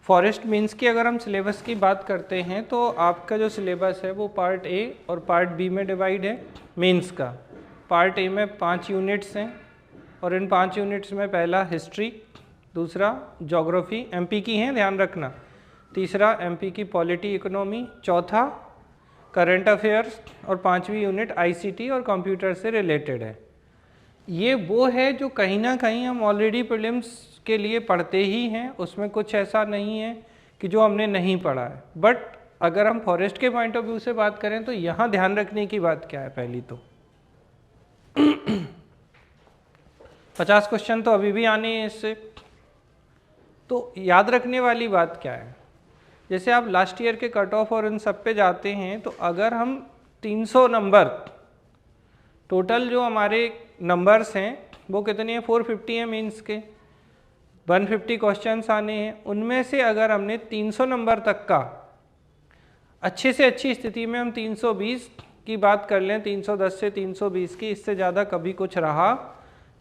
Forest means की अगर हम सिलेबस की बात करते हैं तो आपका जो सिलेबस है वो पार्ट ए और पार्ट बी में डिवाइड है। मीन्स का पार्ट ए में 5 यूनिट्स हैं और इन 5 यूनिट्स में पहला हिस्ट्री, दूसरा ज्योग्राफी एमपी की हैं ध्यान रखना, तीसरा एमपी की पॉलिटी इकोनॉमी, चौथा करंट अफेयर्स और 5वीं यूनिट आईसीटी और कंप्यूटर से रिलेटेड है। ये वो है जो कहीं ना कहीं हम ऑलरेडी प्रीलिम्स के लिए पढ़ते ही हैं, उसमें कुछ ऐसा नहीं है कि जो हमने नहीं पढ़ा है। बट अगर हम फॉरेस्ट के पॉइंट ऑफ व्यू से बात करें तो यहाँ ध्यान रखने की बात क्या है, पहली तो 50 क्वेश्चन तो अभी भी आने हैं इससे। तो याद रखने वाली बात क्या है, जैसे आप लास्ट ईयर के कट ऑफ और इन सब पे जाते हैं तो अगर हम 300 नंबर टोटल जो हमारे नंबर्स हैं वो कितने हैं, 450 हैं मीन्स के, 150 क्वेश्चंस आने हैं, उनमें से अगर हमने 300 नंबर तक का अच्छे से अच्छी स्थिति में हम 320 की बात कर लें, 310 से 320 की, इससे ज़्यादा कभी कुछ रहा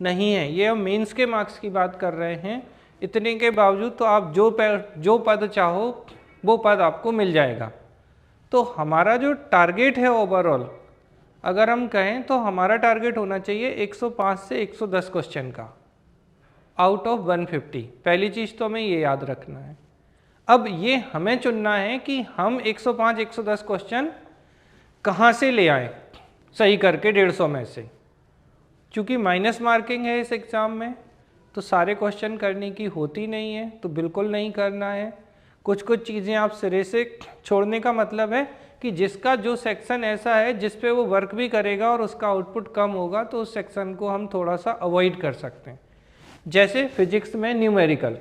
नहीं है। ये हम मेंस के मार्क्स की बात कर रहे हैं। इतने के बावजूद तो आप जो पद चाहो वो पद आपको मिल जाएगा। तो हमारा जो टारगेट है ओवरऑल अगर हम कहें तो हमारा टारगेट होना चाहिए 105 से 110 क्वेश्चन का आउट ऑफ 150। पहली चीज़ तो हमें ये याद रखना है। अब ये हमें चुनना है कि हम 105-110 क्वेश्चन कहाँ से ले आए सही करके 150 में से। चूँकि माइनस मार्किंग है इस एग्ज़ाम में तो सारे क्वेश्चन करने की होती नहीं है, तो बिल्कुल नहीं करना है। कुछ कुछ चीज़ें आप सिरे से छोड़ने का मतलब है कि जिसका जो सेक्शन ऐसा है जिस पे वो वर्क भी करेगा और उसका आउटपुट कम होगा तो उस सेक्शन को हम थोड़ा सा अवॉइड कर सकते हैं। जैसे फिजिक्स में न्यूमेरिकल,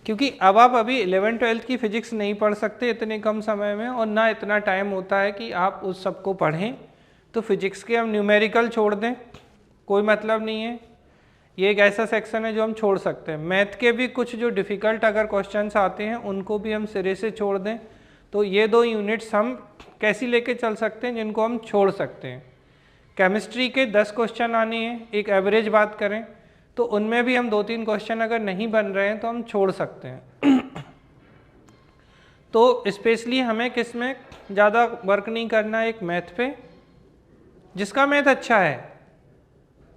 क्योंकि अब आप अभी 11th-12th की फिजिक्स नहीं पढ़ सकते इतने कम समय में और ना इतना टाइम होता है कि आप उस सब को पढ़ें, तो फिजिक्स के हम न्यूमेरिकल छोड़ दें, कोई मतलब नहीं है। ये एक ऐसा सेक्शन है जो हम छोड़ सकते हैं। मैथ के भी कुछ जो डिफ़िकल्ट अगर क्वेश्चंस आते हैं उनको भी हम सिरे से छोड़ दें, तो ये 2 यूनिट्स हम कैसी लेके चल सकते हैं जिनको हम छोड़ सकते हैं। केमिस्ट्री के 10 क्वेश्चन आने हैं, एक एवरेज बात करें तो उनमें भी हम 2-3 क्वेश्चन अगर नहीं बन रहे हैं तो हम छोड़ सकते हैं। तो स्पेशली हमें किस में ज़्यादा वर्क नहीं करना है, एक मैथ पे। जिसका मैथ अच्छा है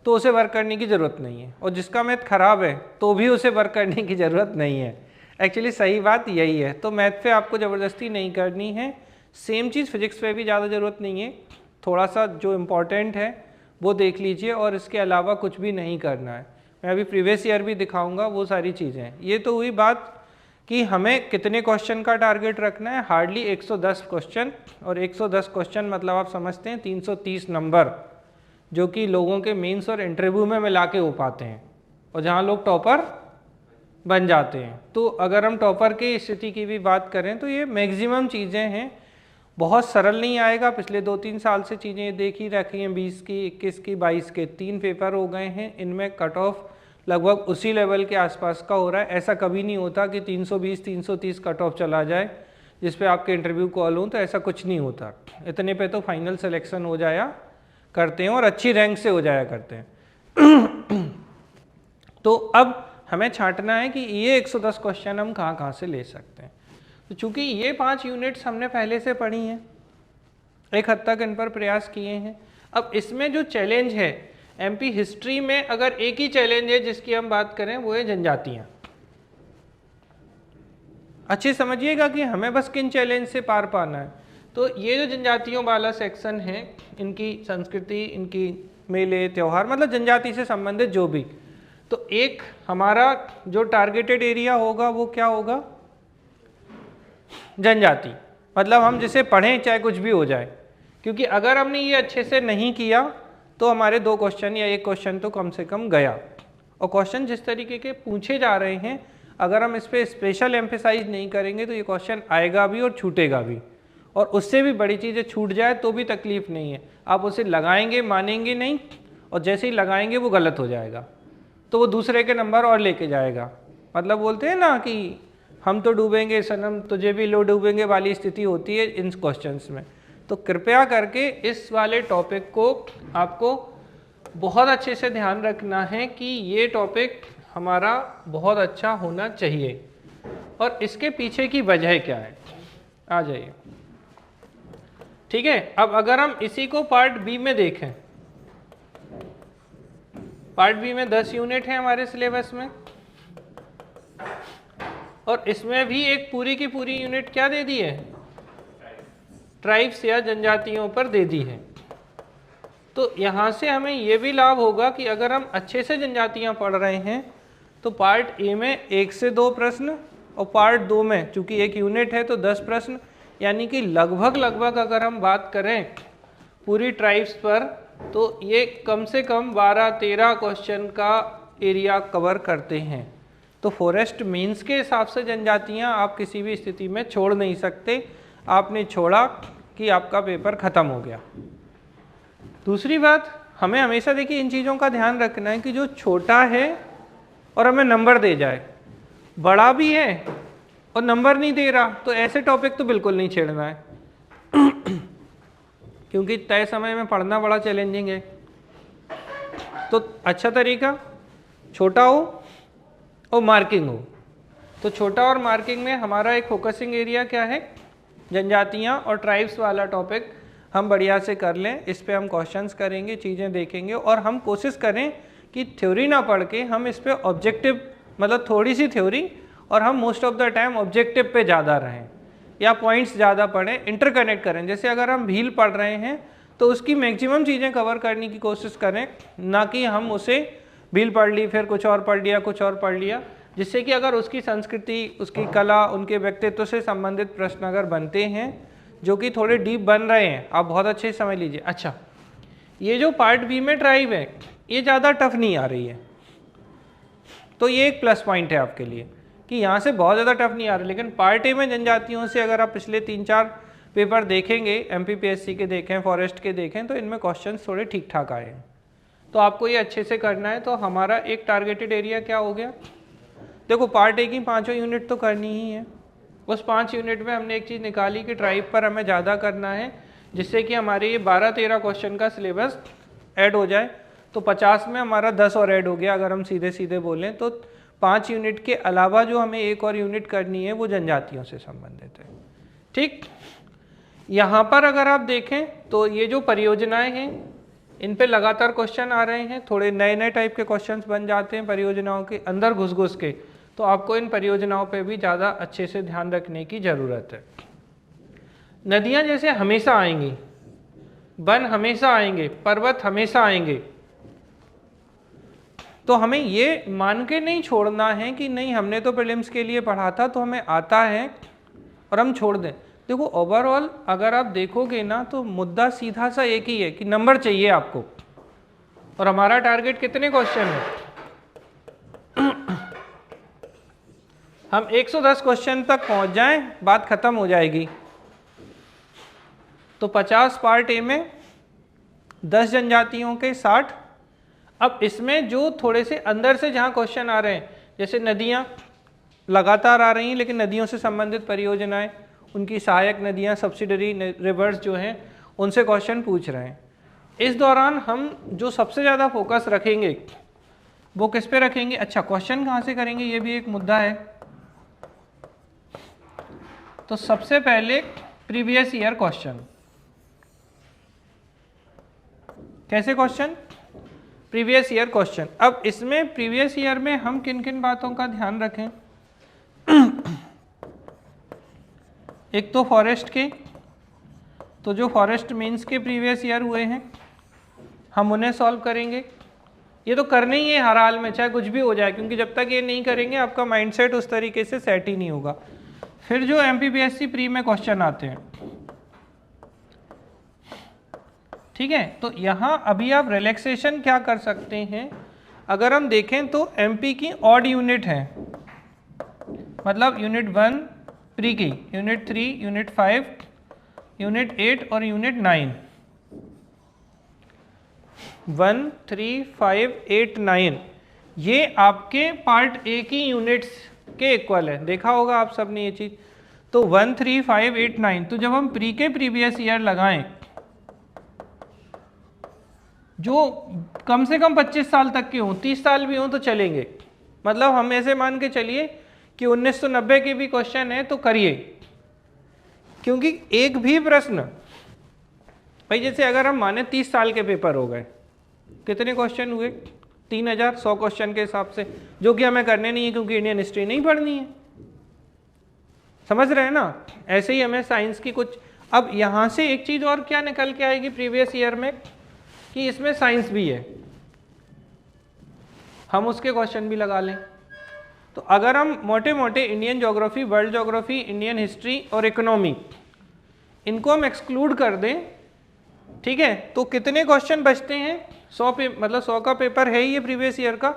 तो उसे वर्क करने की ज़रूरत नहीं है, और जिसका मैथ ख़राब है तो भी उसे वर्क करने की ज़रूरत नहीं है। एक्चुअली सही बात यही है। तो मैथ पे आपको ज़बरदस्ती नहीं करनी है। सेम चीज़ फिजिक्स पे भी ज़्यादा ज़रूरत नहीं है, थोड़ा सा जो इम्पोर्टेंट है वो देख लीजिए और इसके अलावा कुछ भी नहीं करना है। मैं अभी प्रीवियस ईयर भी दिखाऊंगा वो सारी चीज़ें। ये तो हुई बात कि हमें कितने क्वेश्चन का टारगेट रखना है, हार्डली 110 क्वेश्चन। और 110 क्वेश्चन मतलब आप समझते हैं 330 नंबर, जो कि लोगों के मेंस और इंटरव्यू में मिला के हो पाते हैं और जहाँ लोग टॉपर बन जाते हैं। तो अगर हम टॉपर की स्थिति की भी बात करें तो ये मैक्सिमम चीज़ें हैं, बहुत सरल नहीं आएगा। पिछले 2-3 साल से चीज़ें देख ही रखी हैं, 20 की, 21 की, 22 के 3 पेपर हो गए हैं, इनमें कट ऑफ लगभग उसी लेवल के आसपास का हो रहा है। ऐसा कभी नहीं होता कि 320-330 कट ऑफ चला जाए जिस पे आपके इंटरव्यू कॉल हों, तो ऐसा कुछ नहीं होता। इतने पे तो फाइनल सिलेक्शन हो जाया करते हैं और अच्छी रैंक से हो जाया करते हैं। तो अब हमें छांटना है कि ये 110 क्वेश्चन हम कहाँ कहाँ से ले सकते हैं। तो चूँकि ये 5 यूनिट्स हमने पहले से पढ़ी हैं, एक हद तक इन पर प्रयास किए हैं। अब इसमें जो चैलेंज है एमपी हिस्ट्री में, अगर एक ही चैलेंज है जिसकी हम बात करें वो है जनजातियाँ। अच्छे समझिएगा कि हमें बस किन चैलेंज से पार पाना है। तो ये जो जनजातियों वाला सेक्शन है, इनकी संस्कृति, इनकी मेले त्योहार, मतलब जनजाति से संबंधित जो भी, तो एक हमारा जो टारगेटेड एरिया होगा वो क्या होगा, जनजाति। मतलब हम जिसे पढ़ें चाहे कुछ भी हो जाए, क्योंकि अगर हमने ये अच्छे से नहीं किया तो हमारे 2 क्वेश्चन या 1 क्वेश्चन तो कम से कम गया। और क्वेश्चन जिस तरीके के पूछे जा रहे हैं, अगर हम इस पर स्पेशल एम्फेसाइज नहीं करेंगे तो ये क्वेश्चन आएगा भी और छूटेगा भी। और उससे भी बड़ी चीज़ है, छूट जाए तो भी तकलीफ नहीं है, आप उसे लगाएंगे मानेंगे नहीं, और जैसे ही लगाएंगे वो गलत हो जाएगा तो वो दूसरे के नंबर और लेके जाएगा। मतलब बोलते हैं ना कि हम तो डूबेंगे सनम तुझे भी लो डूबेंगे वाली स्थिति होती है इन क्वेश्चंस में। तो कृपया करके इस वाले टॉपिक को आपको बहुत अच्छे से ध्यान रखना है कि ये टॉपिक हमारा बहुत अच्छा होना चाहिए। और इसके पीछे की वजह क्या है। आ जाइए। ठीक है, अब अगर हम इसी को पार्ट बी में देखें, पार्ट बी में 10 यूनिट है हमारे सिलेबस में, और इसमें भी एक पूरी की पूरी यूनिट क्या दे दी है, ट्राइब्स या जनजातियों पर दे दी है। तो यहाँ से हमें ये भी लाभ होगा कि अगर हम अच्छे से जनजातियाँ पढ़ रहे हैं तो पार्ट ए में 1 से 2 प्रश्न और पार्ट 2 में चूंकि एक यूनिट है तो 10 प्रश्न, यानी कि लगभग अगर हम बात करें पूरी ट्राइब्स पर तो ये कम से कम 12-13 क्वेश्चन का एरिया कवर करते हैं। तो फॉरेस्ट मीन्स के हिसाब से जनजातियाँ आप किसी भी स्थिति में छोड़ नहीं सकते, आपने छोड़ा कि आपका पेपर ख़त्म हो गया। दूसरी बात, हमें हमेशा देखिए इन चीज़ों का ध्यान रखना है कि जो छोटा है और हमें नंबर दे जाए, बड़ा भी है और नंबर नहीं दे रहा, तो ऐसे टॉपिक तो बिल्कुल नहीं छेड़ना है क्योंकि तय समय में पढ़ना बड़ा चैलेंजिंग है। तो अच्छा तरीका छोटा हो और मार्किंग हो। तो छोटा और मार्किंग में हमारा एक फोकसिंग एरिया क्या है, जनजातियाँ और ट्राइब्स वाला टॉपिक हम बढ़िया से कर लें। इस पे हम क्वेश्चंस करेंगे, चीज़ें देखेंगे, और हम कोशिश करें कि थ्योरी ना पढ़ के हम इस पे ऑब्जेक्टिव, मतलब थोड़ी सी थ्योरी और हम most of the time objective पे ज़्यादा रहें या पॉइंट्स ज़्यादा पढ़ें, इंटरकनेक्ट करें। जैसे अगर हम भील पढ़ रहे हैं तो उसकी मैक्सिमम चीज़ें कवर करने की कोशिश करें, ना कि हम उसे भील पढ़ ली फिर कुछ और पढ़ लिया, कुछ और पढ़ लिया, जिससे कि अगर उसकी संस्कृति, उसकी कला, उनके व्यक्तित्व से संबंधित प्रश्न अगर बनते हैं जो कि थोड़े डीप बन रहे हैं, आप बहुत अच्छे से समझ लीजिए। अच्छा, ये जो पार्ट बी में ट्राइब है ये ज़्यादा टफ नहीं आ रही है, तो ये एक प्लस पॉइंट है आपके लिए कि यहाँ से बहुत ज़्यादा टफ नहीं आ रहा। लेकिन पार्ट ए में जनजातियों से अगर आप पिछले 3-4 पेपर देखेंगे, MPPSC के देखें, फॉरेस्ट के देखें, तो इनमें क्वेश्चंस थोड़े ठीक ठाक आए हैं। तो आपको ये अच्छे से करना है। तो हमारा एक टारगेटेड एरिया क्या हो गया, देखो पार्ट ए की 5 यूनिट तो करनी ही है। उस 5 यूनिट में हमने एक चीज़ निकाली कि ट्राइब पर हमें ज़्यादा करना है, जिससे कि हमारे ये 12-13 क्वेश्चन का सिलेबस ऐड हो जाए। तो 50 में हमारा 10 और ऐड हो गया। अगर हम सीधे सीधे बोलें तो 5 यूनिट के अलावा जो हमें एक और यूनिट करनी है वो जनजातियों से संबंधित है। ठीक, यहाँ पर अगर आप देखें तो ये जो परियोजनाएं हैं इन पे लगातार क्वेश्चन आ रहे हैं, थोड़े नए नए टाइप के क्वेश्चंस बन जाते हैं परियोजनाओं के अंदर घुस के। तो आपको इन परियोजनाओं पे भी ज़्यादा अच्छे से ध्यान रखने की ज़रूरत है। नदियाँ जैसे हमेशा आएंगी, वन हमेशा आएंगे, पर्वत हमेशा आएंगे, तो हमें ये मान के नहीं छोड़ना है कि नहीं हमने तो प्रीलिम्स के लिए पढ़ा था तो हमें आता है और हम छोड़ दें। देखो ओवरऑल अगर आप देखोगे ना तो मुद्दा सीधा सा एक ही है कि नंबर चाहिए आपको, और हमारा टारगेट कितने क्वेश्चन है, हम 110 क्वेश्चन तक पहुंच जाएं, बात खत्म हो जाएगी। तो 50 पार्ट ए में 10 जनजातियों के 60। अब इसमें जो थोड़े से अंदर से जहाँ क्वेश्चन आ रहे हैं, जैसे नदियाँ लगातार आ रही हैं, लेकिन नदियों से संबंधित परियोजनाएं, उनकी सहायक नदियाँ, सब्सिडरी रिवर्स जो हैं, उनसे क्वेश्चन पूछ रहे हैं। इस दौरान हम जो सबसे ज़्यादा फोकस रखेंगे वो किस पे रखेंगे, अच्छा क्वेश्चन कहाँ से करेंगे ये भी एक मुद्दा है। तो सबसे पहले प्रीवियस ईयर क्वेश्चन, कैसे क्वेश्चन, प्रीवियस ईयर क्वेश्चन। अब इसमें प्रीवियस ईयर में हम किन किन बातों का ध्यान रखें, एक तो फॉरेस्ट के, तो जो फॉरेस्ट मीन्स के प्रीवियस ईयर हुए हैं हम उन्हें सॉल्व करेंगे। ये तो करना ही है हर हाल में, चाहे कुछ भी हो जाए, क्योंकि जब तक ये नहीं करेंगे आपका माइंडसेट उस तरीके से सेट ही नहीं होगा। फिर जो MPPSC प्री में क्वेश्चन आते हैं, ठीक है, तो यहाँ अभी आप रिलैक्सेशन क्या कर सकते हैं, अगर हम देखें तो MP की ऑड यूनिट है, मतलब यूनिट 1 प्री की, यूनिट 3, यूनिट 5, यूनिट 8 और यूनिट 9, 1, 3, 5, 8, 9 ये आपके पार्ट ए की यूनिट्स के इक्वल है। देखा होगा आप सब ने ये चीज़। तो 1, 3, 5, 8, 9, तो जब हम प्री के प्रीवियस ईयर लगाएं जो कम से कम 25 साल तक के हों, 30 साल भी हों तो चलेंगे, मतलब हम ऐसे मान के चलिए कि 1990 के भी क्वेश्चन है तो करिए, क्योंकि एक भी प्रश्न, भाई जैसे अगर हम माने 30 साल के पेपर हो गए, कितने क्वेश्चन हुए? 3100 क्वेश्चन के हिसाब से, जो कि हमें करने नहीं है क्योंकि इंडियन हिस्ट्री नहीं पढ़नी है। समझ रहे हैं ना? ऐसे ही हमें साइंस की कुछ, अब यहाँ से एक चीज़ और क्या निकल के आएगी प्रीवियस ईयर में, कि इसमें साइंस भी है, हम उसके क्वेश्चन भी लगा लें। तो अगर हम मोटे मोटे Indian geography, world geography, Indian history और इकोनॉमी, इनको हम एक्सक्लूड कर दें, ठीक है, तो कितने क्वेश्चन बचते हैं? 100 मतलब 100 का पेपर है ही ये प्रीवियस ईयर का,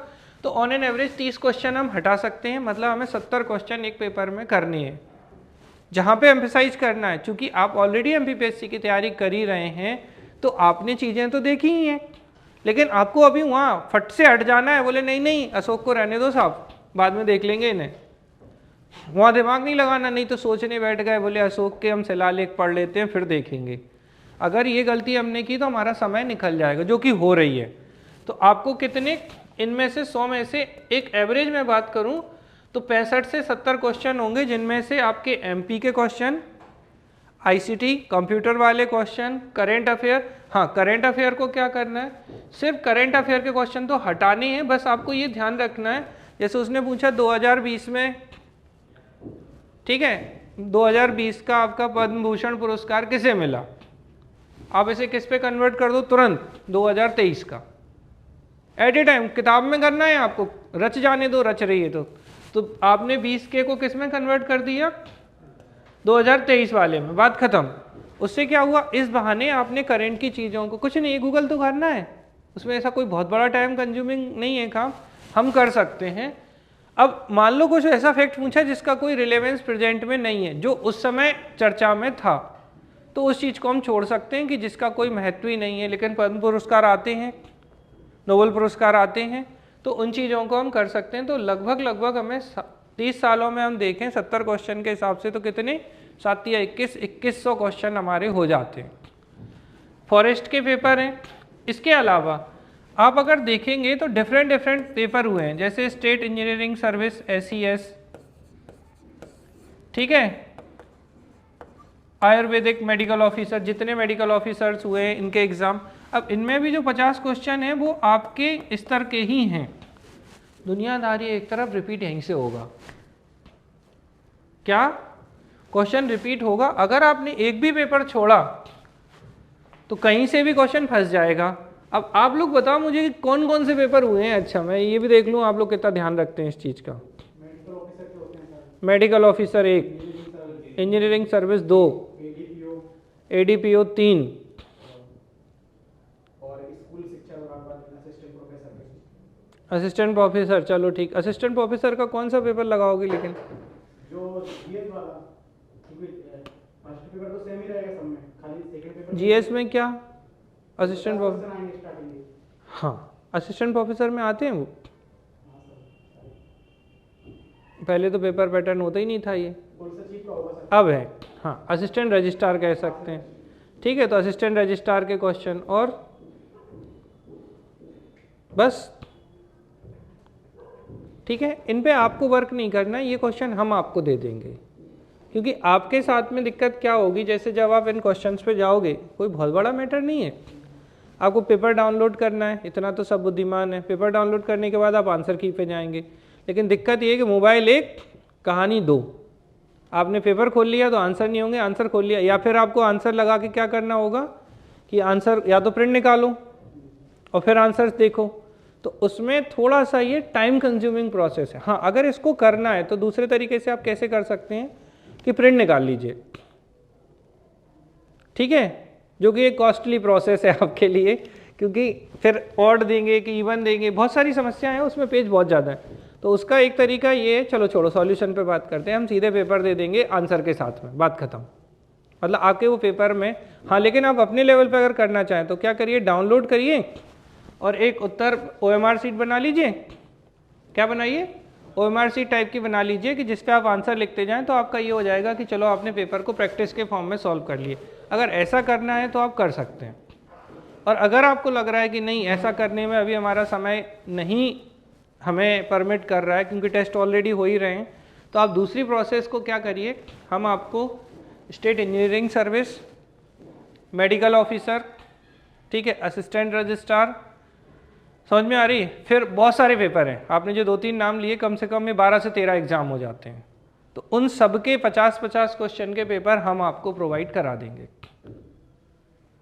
तो ऑन एन एवरेज 30 क्वेश्चन हम हटा सकते हैं, मतलब हमें 70 क्वेश्चन एक पेपर में करने हैं। जहाँ पे एम्फेसाइज करना है, चूंकि आप ऑलरेडी एमपीपीएससी की तैयारी कर ही रहे हैं, तो आपने चीज़ें तो देखी ही हैं, लेकिन आपको अभी वहाँ फट से हट जाना है, बोले नहीं नहीं अशोक को रहने दो साहब, बाद में देख लेंगे इन्हें, वहाँ दिमाग नहीं लगाना, नहीं तो सोचने बैठ गए बोले अशोक के हम शिलालेख पढ़ लेते हैं फिर देखेंगे। अगर ये गलती हमने की तो हमारा समय निकल जाएगा, जो कि हो रही है। तो आपको कितने, इनमें से 100 में से एक एवरेज में बात करूं तो 65 से 70 क्वेश्चन होंगे, जिनमें से आपके एमपी के क्वेश्चन, आईसीटी कंप्यूटर वाले क्वेश्चन, करेंट अफेयर, हाँ करेंट अफेयर को क्या करना है, सिर्फ करेंट अफेयर के क्वेश्चन तो हटाने हैं, बस आपको ये ध्यान रखना है। जैसे उसने पूछा 2020 में, ठीक है, 2020 का आपका पद्म भूषण पुरस्कार किसे मिला, आप इसे किस पे कन्वर्ट कर दो तुरंत, 2023 का, एट ए टाइम किताब में करना है आपको, रच जाने दो, रच रही है तो आपने 20K को किस में कन्वर्ट कर दिया, 2023 वाले में, बात खत्म। उससे क्या हुआ, इस बहाने आपने करंट की चीज़ों को, कुछ नहीं गूगल तो करना है, उसमें ऐसा कोई बहुत बड़ा टाइम कंज्यूमिंग नहीं है काम, हम कर सकते हैं। अब मान लो कुछ ऐसा फैक्ट पूछा जिसका कोई रिलेवेंस प्रेजेंट में नहीं है, जो उस समय चर्चा में था, तो उस चीज़ को हम छोड़ सकते हैं कि जिसका कोई महत्व ही नहीं है, लेकिन पद्म पुरस्कार आते हैं, नोबेल पुरस्कार आते हैं, तो उन चीज़ों को हम कर सकते हैं। तो लगभग हमें 30 सालों में हम देखें 70 क्वेश्चन के हिसाब से तो कितने, 7 या 2100 क्वेश्चन हमारे हो जाते हैं। फॉरेस्ट के पेपर हैं, इसके अलावा आप अगर देखेंगे तो डिफरेंट पेपर हुए हैं, जैसे स्टेट इंजीनियरिंग सर्विस SES, ठीक है, आयुर्वेदिक मेडिकल ऑफिसर, जितने मेडिकल ऑफिसर्स हुए हैं इनके एग्ज़ाम। अब इनमें भी जो 50 क्वेश्चन हैं वो आपके स्तर के ही हैं, दुनियादारी एक तरफ, रिपीट यहीं से होगा, क्या क्वेश्चन रिपीट होगा। अगर आपने एक भी पेपर छोड़ा तो कहीं से भी क्वेश्चन फंस जाएगा। अब आप लोग बताओ मुझे कौन कौन से पेपर हुए हैं, अच्छा मैं ये भी देख लूँ आप लोग कितना ध्यान रखते हैं इस चीज़ का। Medical officer 1, engineering service 2, ADPO 3, assistant professor, चलो ठीक, असिस्टेंट प्रोफेसर का कौन सा पेपर लगाओगे, लेकिन जो जीएस वाला, क्योंकि फर्स्ट पेपर तो सेम ही रहेगा सब में, खाली सेकंड पेपर जीएस में क्या असिस्टेंट प्रोफेसर, हाँ असिस्टेंट प्रोफेसर में आते हैं वो, पहले तो पेपर पैटर्न होता ही नहीं था ये, अब है, हाँ असिस्टेंट रजिस्ट्रार कह सकते हैं, ठीक है। तो असिस्टेंट रजिस्ट्रार के क्वेश्चन, और बस, ठीक है, इन पे आपको वर्क नहीं करना, ये क्वेश्चन हम आपको दे देंगे। क्योंकि आपके साथ में दिक्कत क्या होगी, जैसे जब आप इन क्वेश्चंस पे जाओगे, कोई बहुत बड़ा मैटर नहीं है, आपको पेपर डाउनलोड करना है, इतना तो सब बुद्धिमान है, पेपर डाउनलोड करने के बाद आप आंसर की पे जाएंगे। लेकिन दिक्कत ये है कि मोबाइल 1 कहानी 2, आपने पेपर खोल लिया तो आंसर नहीं होंगे, आंसर खोल लिया, या फिर आपको आंसर लगा के क्या करना होगा कि आंसर या तो प्रिंट निकालो और फिर आंसर्स देखो, तो उसमें थोड़ा सा ये टाइम कंज्यूमिंग प्रोसेस है। हाँ अगर इसको करना है तो दूसरे तरीके से आप कैसे कर सकते हैं कि प्रिंट निकाल लीजिए, ठीक है, जो कि एक कॉस्टली प्रोसेस है आपके लिए, क्योंकि फिर ऑड देंगे कि इवन देंगे, बहुत सारी समस्याएं हैं उसमें, पेज बहुत ज़्यादा है। तो उसका एक तरीका ये है, चलो छोड़ो सॉल्यूशन पे बात करते हैं, हम सीधे पेपर दे देंगे आंसर के साथ में, बात खत्म। मतलब आपके वो पेपर में, हाँ लेकिन आप अपने लेवल पे अगर करना चाहें तो क्या करिए, डाउनलोड करिए और एक उत्तर OMR शीट बना लीजिए, क्या बनाइए, OMR शीट टाइप की बना लीजिए कि जिस पे आप आंसर लिखते जाएं, तो आपका ये हो जाएगा कि चलो आपने पेपर को प्रैक्टिस के फॉर्म में सॉल्व कर लिए। अगर ऐसा करना है तो आप कर सकते हैं, और अगर आपको लग रहा है कि नहीं ऐसा करने में अभी हमारा समय नहीं हमें परमिट कर रहा है क्योंकि टेस्ट ऑलरेडी हो ही रहे हैं, तो तो आप दूसरी प्रोसेस को क्या करिए, हम आपको state engineering service, medical officer, ठीक है, असिस्टेंट रजिस्ट्रार, समझ में आ रही है, फिर बहुत सारे पेपर हैं, आपने जो 2-3 नाम लिए कम से कम में 12 से 13 एग्जाम हो जाते हैं, तो उन सब के 50-50 क्वेश्चन के पेपर हम आपको प्रोवाइड करा देंगे।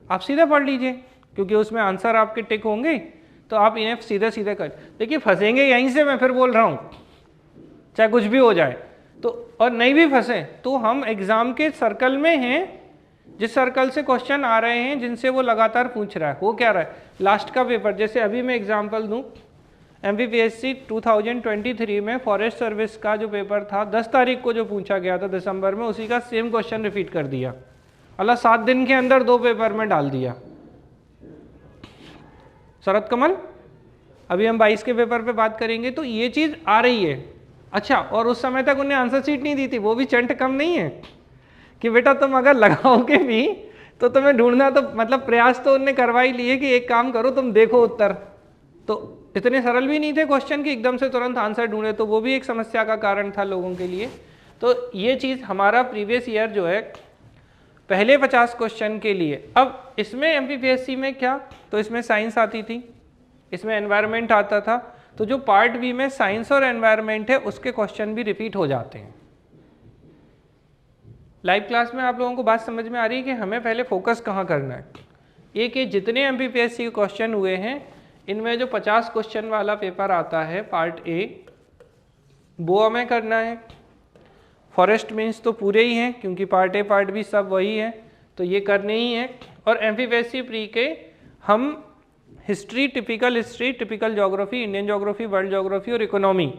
आप सीधे पढ़ लीजिए, क्योंकि उसमें आंसर आपके टिक होंगे, तो आप इन्हें सीधे सीधे कर, देखिए फंसेंगे यहीं से, मैं फिर बोल रहा हूँ, चाहे कुछ भी हो जाए तो, और नहीं भी फंसे तो हम एग्जाम के सर्कल में हैं, जिस सर्कल से क्वेश्चन आ रहे हैं, जिनसे वो लगातार पूछ रहा है, वो क्या रहा है, लास्ट का पेपर, जैसे अभी मैं एग्जांपल दूं, MPPSC 2023 में फॉरेस्ट सर्विस का जो पेपर था 10 तारीख को जो पूछा गया था दिसंबर में, उसी का सेम क्वेश्चन रिपीट कर दिया, अल्लाह 7 दिन के अंदर 2 पेपर में डाल दिया। शरद कमल, अभी हम 22 के पेपर पे बात करेंगे, तो ये चीज़ आ रही है। अच्छा, और उस समय तक उन्हें आंसर शीट नहीं दी थी, वो भी चंट कम नहीं है कि बेटा तुम अगर लगाओगे भी तो तुम्हें ढूंढना, तो मतलब प्रयास तो उनने करवा ही लिए कि एक काम करो तुम देखो उत्तर, तो इतने सरल भी नहीं थे क्वेश्चन कि एकदम से तुरंत आंसर ढूंढे, तो वो भी एक समस्या का कारण था लोगों के लिए। तो ये चीज़ हमारा प्रीवियस ईयर जो है पहले 50 क्वेश्चन के लिए, अब इसमें MPPSC में क्या, तो इसमें साइंस आती थी, इसमें एनवायरनमेंट आता था, तो जो पार्ट बी में साइंस और एनवायरनमेंट है उसके क्वेश्चन भी रिपीट हो जाते हैं। लाइव क्लास में आप लोगों को बात समझ में आ रही है कि हमें पहले फोकस कहाँ करना है। एक ये जितने MPPSC के क्वेश्चन हुए हैं, इनमें जो 50 क्वेश्चन वाला पेपर आता है पार्ट ए, वो हमें करना है। फॉरेस्ट मीन्स तो पूरे ही हैं, क्योंकि पार्ट ए पार्ट बी सब वही है, तो ये करने ही है। और MPPSC प्री के हम history, typical geography, Indian geography, world geography और इकोनॉमी,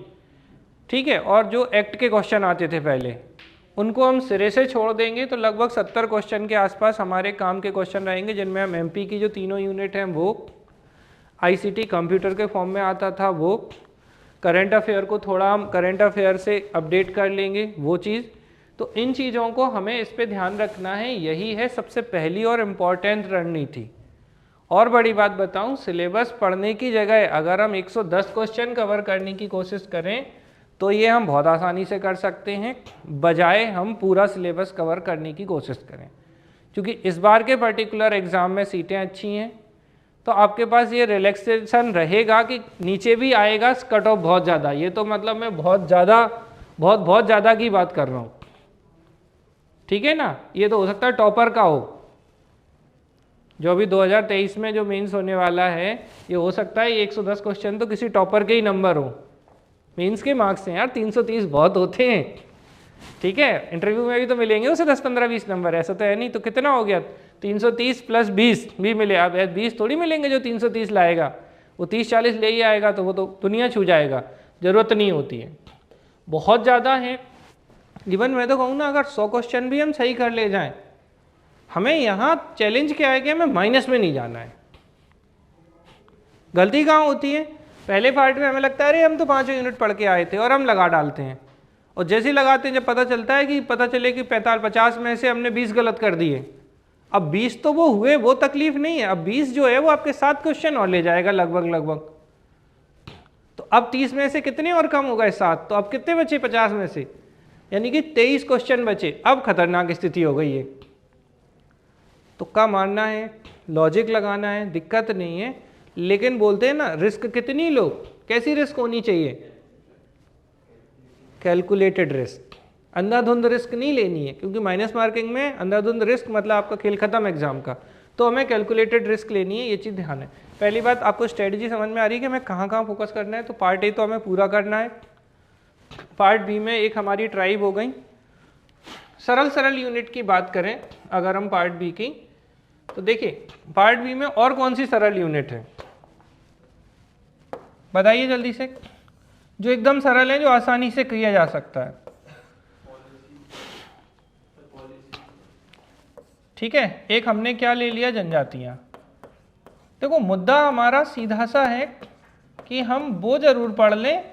ठीक है, और जो एक्ट के क्वेश्चन आते थे पहले, उनको हम सिरे से छोड़ देंगे, तो लगभग 70 क्वेश्चन के आसपास हमारे काम के क्वेश्चन रहेंगे, जिनमें हम MP की जो तीनों यूनिट हैं वो, ICT कंप्यूटर के फॉर्म में आता था वो, करंट अफेयर को थोड़ा हम करंट अफेयर से अपडेट कर लेंगे वो चीज़। तो इन चीज़ों को हमें इस पे ध्यान रखना है, यही है सबसे पहली और इम्पॉर्टेंट रणनीति। और बड़ी बात बताऊं, सिलेबस पढ़ने की जगह अगर हम 110 क्वेश्चन कवर करने की कोशिश करें तो ये हम बहुत आसानी से कर सकते हैं, बजाय हम पूरा सिलेबस कवर करने की कोशिश करें। क्योंकि इस बार के पर्टिकुलर एग्ज़ाम में सीटें अच्छी हैं, तो आपके पास ये रिलैक्सेशन रहेगा कि नीचे भी आएगा कट ऑफ बहुत ज़्यादा, ये तो मतलब मैं बहुत ज़्यादा की बात कर रहा हूँ, ठीक है ना। ये तो हो सकता है टॉपर का हो, जो अभी 2023 में जो मेंस होने वाला है, ये हो सकता है 110 क्वेश्चन तो किसी टॉपर के ही नंबर हो। मेंस के मार्क्स हैं यार 330 बहुत होते हैं, ठीक है, इंटरव्यू में भी तो मिलेंगे उसे 10, 15, 20 नंबर, ऐसा तो है नहीं। तो कितना हो गया, 330 प्लस 20 भी मिले। अब 20 थोड़ी मिलेंगे जो 330 लाएगा, वो 30-40 ले ही आएगा, तो वो तो दुनिया छू जाएगा, ज़रूरत नहीं होती है, बहुत ज़्यादा है। इवन मैं तो कहूँ ना, अगर 100 क्वेश्चन भी हम सही कर ले जाएं, हमें यहाँ चैलेंज क्या है कि हमें माइनस में नहीं जाना है। गलती कहाँ होती है, पहले पार्ट में हमें लगता है अरे हम तो 5 यूनिट पढ़ के आए थे, और हम लगा डालते हैं, और जैसे ही लगाते हैं जब पता चलता है कि 50 में से हमने 20 गलत कर दिए। अब 20 तो वो हुए, वो तकलीफ नहीं है, अब 20 जो है वो आपके 7 क्वेश्चन और ले जाएगा लगभग। तो अब 30 में से कितने और कम हो गए, 7, तो अब कितने बचे 50 में से, यानी कि 23 क्वेश्चन बचे। अब खतरनाक स्थिति हो गई है। तुक्का मारना है, लॉजिक लगाना है, दिक्कत नहीं है, लेकिन बोलते हैं ना रिस्क कितनी लो, कैसी रिस्क होनी चाहिए, कैलकुलेटेड रिस्क, अंधाधुंध रिस्क नहीं लेनी है, क्योंकि माइनस मार्किंग में अंधाधुंध रिस्क मतलब आपका खेल खत्म एग्जाम का। तो हमें कैलकुलेटेड रिस्क लेनी है, ये चीज़ ध्यान है। पहली बात, आपको स्ट्रेटजी समझ में आ रही है कि हमें कहाँ कहाँ फोकस करना है। तो पार्ट ए तो हमें पूरा करना है। पार्ट बी में एक हमारी ट्राइब हो गई। सरल यूनिट की बात करें अगर हम पार्ट बी की, तो देखिए पार्ट बी में और कौन सी सरल यूनिट है, बताइए जल्दी से, जो एकदम सरल है, जो आसानी से किया जा सकता है। ठीक है, एक हमने क्या ले लिया, जनजातियां। देखो मुद्दा हमारा सीधा सा है कि हम वो जरूर पढ़ लें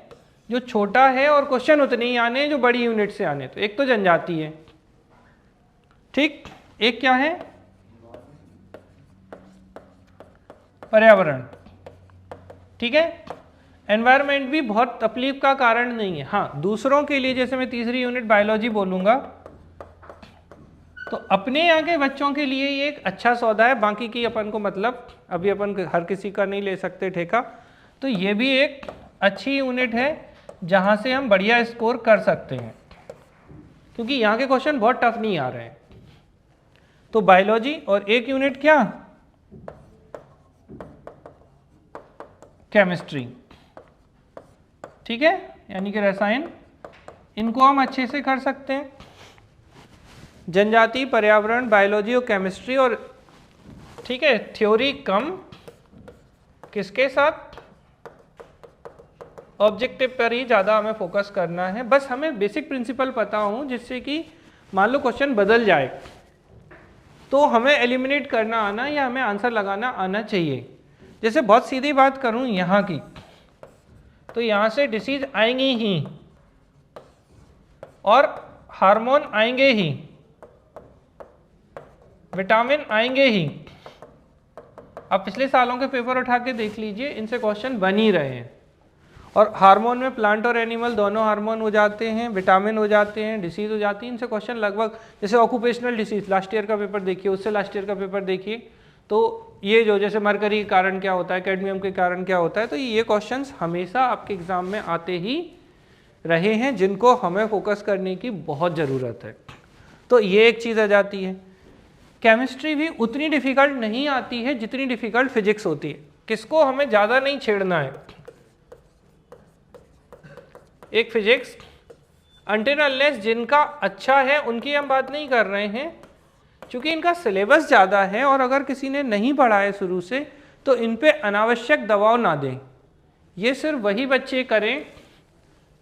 जो छोटा है और क्वेश्चन उतने ही आने जो बड़ी यूनिट से आने। तो एक तो जनजाति है, ठीक, एक क्या है, पर्यावरण, ठीक है, एनवायरनमेंट भी बहुत तकलीफ का कारण नहीं है। हाँ, दूसरों के लिए, जैसे मैं तीसरी यूनिट बायोलॉजी बोलूँगा, तो अपने यहाँ के बच्चों के लिए ये एक अच्छा सौदा है, बाकी की अपन को मतलब अभी अपन हर किसी का नहीं ले सकते ठेका, तो ये भी एक अच्छी यूनिट है जहाँ से हम बढ़िया स्कोर कर सकते हैं, क्योंकि यहाँ के क्वेश्चन बहुत टफ नहीं आ रहे हैं। तो बायोलॉजी और एक यूनिट क्या, केमिस्ट्री, ठीक है, यानी कि रसायन, इनको हम अच्छे से कर सकते हैं। जनजाति, पर्यावरण, बायोलॉजी और केमिस्ट्री, और ठीक है, थ्योरी कम, किसके साथ, ऑब्जेक्टिव पर ही ज़्यादा हमें फोकस करना है। बस हमें बेसिक प्रिंसिपल पता हो, जिससे कि मान लो क्वेश्चन बदल जाए तो हमें एलिमिनेट करना आना या हमें आंसर लगाना आना चाहिए। जैसे बहुत सीधी बात करूं यहाँ की, तो यहाँ से डिसीज आएंगी ही और हार्मोन आएंगे ही, विटामिन आएंगे ही। अब पिछले सालों के पेपर उठा के देख लीजिए, इनसे क्वेश्चन बन ही रहे हैं। और हार्मोन में प्लांट और एनिमल दोनों हार्मोन हो जाते हैं, विटामिन हो जाते हैं, डिसीज हो जाती है, इनसे क्वेश्चन लगभग, जैसे ऑक्यूपेशनल डिसीज लास्ट ईयर का पेपर देखिए, उससे लास्ट ईयर का पेपर देखिए, तो ये जो जैसे मरकरी के कारण क्या होता है, कैडमियम के कारण क्या होता है, तो ये क्वेश्चंस हमेशा आपके एग्जाम में आते ही रहे हैं, जिनको हमें फोकस करने की बहुत ज़रूरत है। तो ये एक चीज़ आ जाती है। केमिस्ट्री भी उतनी डिफ़िकल्ट नहीं आती है जितनी डिफ़िकल्ट फिजिक्स होती है। किसको हमें ज़्यादा नहीं छेड़ना है, एक फिजिक्स, अनटिल अनलेस जिनका अच्छा है उनकी हम बात नहीं कर रहे हैं, क्योंकि इनका सिलेबस ज़्यादा है और अगर किसी ने नहीं पढ़ा है शुरू से तो इन पे अनावश्यक दबाव ना दें। ये सिर्फ वही बच्चे करें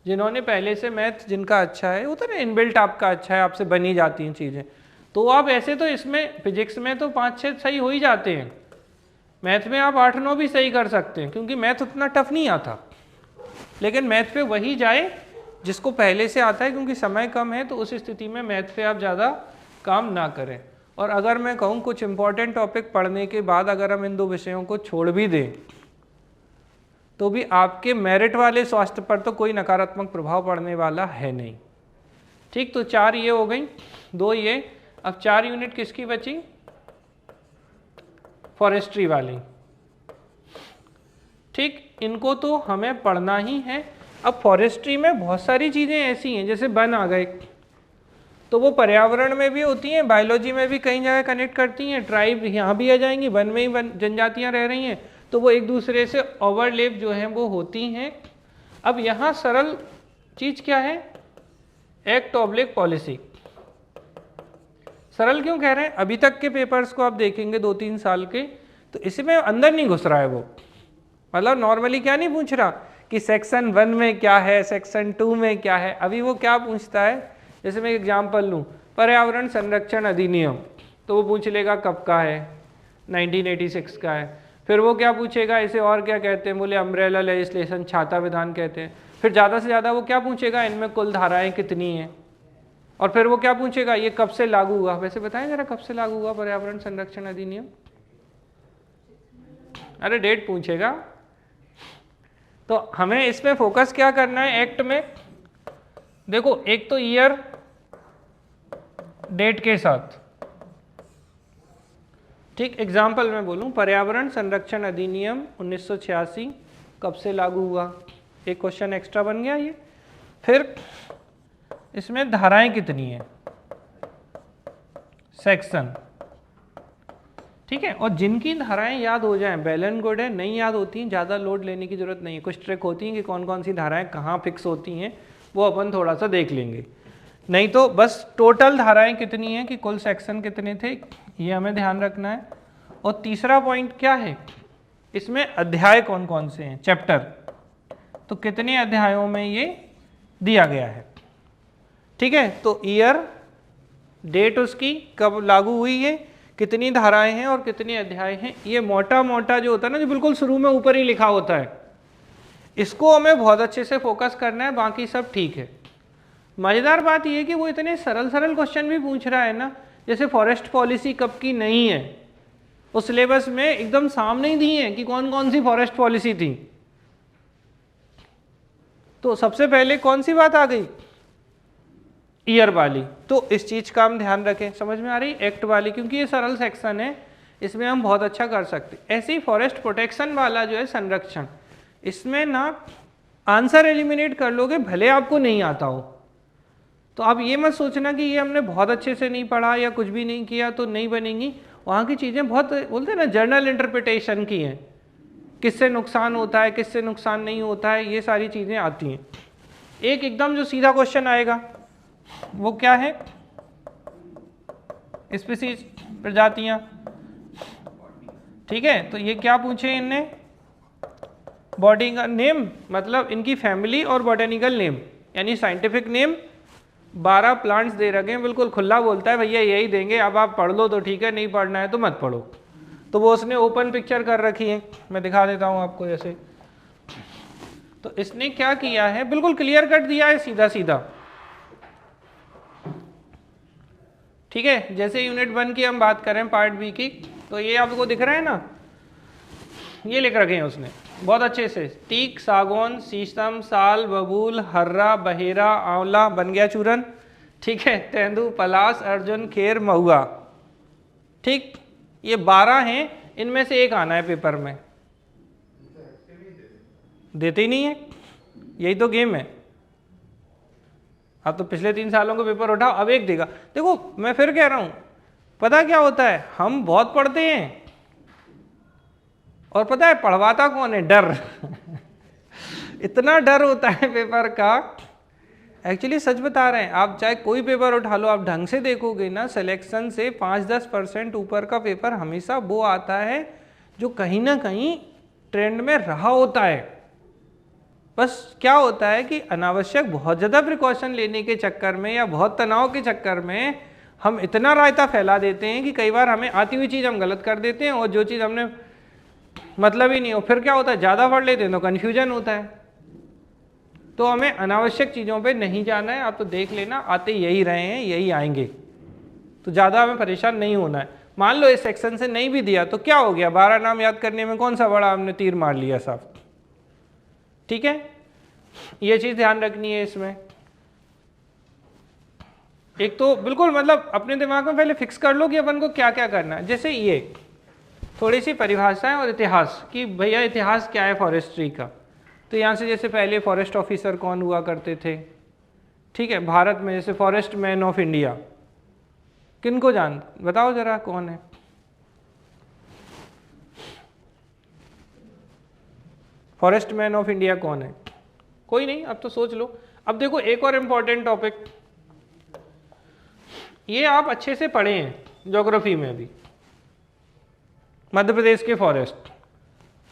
जिन्होंने पहले से मैथ जिनका अच्छा है, उतना इनबिल्ट आपका अच्छा है, आपसे बनी जाती हैं चीज़ें। तो आप ऐसे तो इसमें फिजिक्स में तो 5-6 सही हो ही जाते हैं, मैथ में आप 8-9 भी सही कर सकते हैं, क्योंकि मैथ उतना टफ नहीं आता। लेकिन मैथ पे वही जाए जिसको पहले से आता है, क्योंकि समय कम है, तो उस स्थिति में मैथ पे आप ज़्यादा काम ना करें। और अगर मैं कहूँ कुछ इंपॉर्टेंट टॉपिक पढ़ने के बाद अगर हम इन दो विषयों को छोड़ भी दें तो भी आपके मेरिट वाले स्वास्थ्य पर तो कोई नकारात्मक प्रभाव पड़ने वाला है नहीं। ठीक, तो 4 ये हो गई, 2 ये। अब 4 यूनिट किसकी बची, फॉरेस्ट्री वाली। ठीक, इनको तो हमें पढ़ना ही है। अब फॉरेस्ट्री में बहुत सारी चीज़ें ऐसी हैं, जैसे वन आ गए, तो वो पर्यावरण में भी होती हैं, बायोलॉजी में भी कई जगह कनेक्ट करती हैं, ट्राइब यहाँ भी आ जाएंगी, वन में ही जनजातियाँ रह रही हैं, तो वो एक दूसरे से ओवरलेप जो है वो होती हैं। अब यहाँ सरल चीज़ क्या है, एक्ट ऑब्लिक पॉलिसी। सरल क्यों कह रहे हैं, अभी तक के पेपर्स को आप देखेंगे 2-3 साल के, तो इसमें अंदर नहीं घुस रहा है वो, मतलब नॉर्मली क्या नहीं पूछ रहा कि सेक्शन 1 में क्या है, सेक्शन 2 में क्या है। अभी वो क्या पूछता है, जैसे मैं एग्जांपल लूँ, पर्यावरण संरक्षण अधिनियम, तो वो पूछ लेगा कब का है, 1986 का है। फिर वो क्या पूछेगा, इसे और क्या कहते हैं, बोले अम्ब्रेला लेजिस्लेशन, छाता विधान कहते हैं। फिर ज़्यादा से ज़्यादा वो क्या पूछेगा, इनमें कुल धाराएँ कितनी हैं। और फिर वो क्या पूछेगा, ये कब से लागू हुआ। वैसे बताएं जरा, कब से लागू हुआ पर्यावरण संरक्षण अधिनियम, अरे डेट पूछेगा। तो हमें इसमें फोकस क्या करना है, एक्ट में देखो, एक तो ईयर डेट के साथ। ठीक, एग्जाम्पल मैं बोलूं, पर्यावरण संरक्षण अधिनियम 1986 कब से लागू हुआ, एक क्वेश्चन एक्स्ट्रा बन गया ये। फिर इसमें धाराएं कितनी हैं, सेक्शन, ठीक है। और जिनकी धाराएं याद हो जाएं वेल एंड गुड है, नहीं याद होती हैं ज़्यादा लोड लेने की जरूरत नहीं है। कुछ ट्रिक होती हैं कि कौन कौन सी धाराएं कहाँ फिक्स होती हैं, वो अपन थोड़ा सा देख लेंगे। नहीं तो बस टोटल धाराएं कितनी हैं कि कुल सेक्शन कितने थे, ये हमें ध्यान रखना है। और तीसरा पॉइंट क्या है, इसमें अध्याय कौन कौन से हैं, चैप्टर, तो कितने अध्यायों में ये दिया गया है। ठीक है, तो ईयर डेट उसकी कब लागू हुई है, कितनी धाराएं हैं और कितने अध्याय हैं, ये मोटा मोटा जो होता है ना, जो बिल्कुल शुरू में ऊपर ही लिखा होता है, इसको हमें बहुत अच्छे से फोकस करना है, बाकी सब ठीक है। मज़ेदार बात यह है कि वो इतने सरल सरल क्वेश्चन भी पूछ रहा है ना, जैसे फॉरेस्ट पॉलिसी कब की नहीं है, उस सिलेबस में एकदम सामने ही दी है कि कौन कौन सी फॉरेस्ट पॉलिसी थी। तो सबसे पहले कौन सी बात आ गई, ईयर वाली, तो इस चीज का हम ध्यान रखें। समझ में आ रही, एक्ट वाली, क्योंकि ये सरल सेक्शन है, इसमें हम बहुत अच्छा कर सकते। ऐसे ही फॉरेस्ट प्रोटेक्शन वाला जो है संरक्षण, इसमें ना आंसर एलिमिनेट कर लोगे भले आपको नहीं आता हो, तो आप ये मत सोचना कि ये हमने बहुत अच्छे से नहीं पढ़ा या कुछ भी नहीं किया तो नहीं बनेंगी। वहाँ की चीज़ें बहुत बोलते हैं ना जर्नल इंटरप्रिटेशन की हैं, किससे नुकसान होता है किससे नुकसान नहीं होता है, ये सारी चीज़ें आती हैं। एक एकदम जो सीधा क्वेश्चन आएगा वो क्या है, स्पीसीज प्रजातियाँ, ठीक है। तो ये क्या पूछे इनने, बॉटनिकल नेम, मतलब इनकी फैमिली और बॉटनिकल नेम, यानी साइंटिफिक नेम। 12 प्लांट्स दे रखे हैं, बिल्कुल खुला बोलता है भैया यही देंगे, अब आप पढ़ लो तो ठीक है, नहीं पढ़ना है तो मत पढ़ो। तो वो उसने ओपन पिक्चर कर रखी है, मैं दिखा देता हूँ आपको जैसे। तो इसने क्या किया है, बिल्कुल क्लियर कट दिया है, सीधा सीधा, ठीक है। जैसे यूनिट 1 की हम बात करें, पार्ट बी की, तो ये आपको दिख रहा है ना, ये लिख रखे हैं उसने बहुत अच्छे से, तीक, सागौन, शीशम, साल, बबूल, हर्रा, बहेरा, आंवला, बन गया चूरन, ठीक है, तेंदू, पलास, अर्जुन, खेर, महुआ, ठीक। ये 12 हैं, इनमें से एक आना है पेपर में, देते ही नहीं है, यही तो गेम है। अब तो पिछले 3 सालों का पेपर उठाओ, अब एक देगा। देखो मैं फिर कह रहा हूं, पता क्या होता है, हम बहुत पढ़ते हैं और पता है पढ़वाता कौन है, डर इतना डर होता है पेपर का। एक्चुअली सच बता रहे हैं, आप चाहे कोई पेपर उठा लो, आप ढंग से देखोगे ना, सिलेक्शन से 5-10% ऊपर का पेपर हमेशा वो आता है जो कहीं ना कहीं ट्रेंड में रहा होता है। बस क्या होता है कि अनावश्यक बहुत ज़्यादा प्रिकॉशन लेने के चक्कर में या बहुत तनाव के चक्कर में हम इतना रायता फैला देते हैं कि कई बार हमें आती हुई चीज़ हम गलत कर देते हैं, और जो चीज़ हमने मतलब ही नहीं हो, फिर क्या होता है, ज़्यादा पढ़ लेते हैं तो कन्फ्यूजन होता है। तो हमें अनावश्यक चीज़ों पे नहीं जाना है, आप तो देख लेना आते यही रहे हैं, यही आएंगे, तो ज़्यादा हमें परेशान नहीं होना है। मान लो इस सेक्शन से नहीं भी दिया तो क्या हो गया, 12 नाम याद करने में कौन सा बड़ा हमने तीर मार लिया साहब, ठीक है। ये चीज़ ध्यान रखनी है इसमें। एक तो बिल्कुल मतलब अपने दिमाग में पहले फिक्स कर लो कि अपन को क्या क्या करना है। जैसे ये थोड़ी सी परिभाषाएं और इतिहास कि भैया इतिहास क्या है फॉरेस्ट्री का, तो यहाँ से जैसे पहले फॉरेस्ट ऑफिसर कौन हुआ करते थे, ठीक है। भारत में जैसे फॉरेस्ट मैन ऑफ इंडिया, किनको जान बताओ जरा कौन है, फॉरेस्ट मैन ऑफ इंडिया कौन है, कोई नहीं, अब तो सोच लो। अब देखो एक और इम्पॉर्टेंट टॉपिक, ये आप अच्छे से पढ़े हैं ज्योग्राफी में भी, मध्य प्रदेश के फॉरेस्ट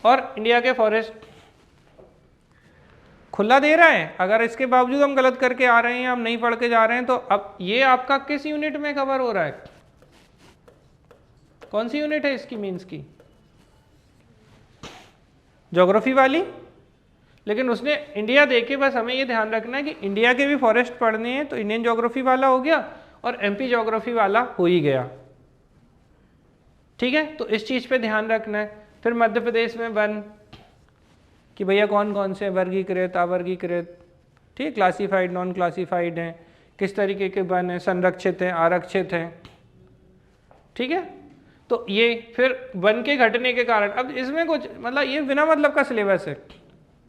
और इंडिया के फॉरेस्ट खुला दे रहा है। अगर इसके बावजूद हम गलत करके आ रहे हैं, हम नहीं पढ़ के जा रहे हैं, तो अब ये आपका किस यूनिट में कवर हो रहा है, कौन सी यूनिट है इसकी, मीन्स की ज्योग्राफी वाली। लेकिन उसने इंडिया देके बस हमें ये ध्यान रखना है कि इंडिया के भी फॉरेस्ट पढ़ने हैं, तो इंडियन ज्योग्राफी वाला हो गया और एमपी ज्योग्राफी वाला हो ही गया, ठीक है। तो इस चीज़ पे ध्यान रखना है। फिर मध्य प्रदेश में वन कि भैया कौन कौन से वर्गीकृत, अवर्गीकृत, ठीक, क्लासिफाइड, नॉन क्लासिफाइड हैं, किस तरीके के वन हैं, संरक्षित हैं, आरक्षित हैं, ठीक है। तो ये फिर वन के घटने के कारण, अब इसमें कुछ मतलब ये बिना मतलब का सिलेबस है,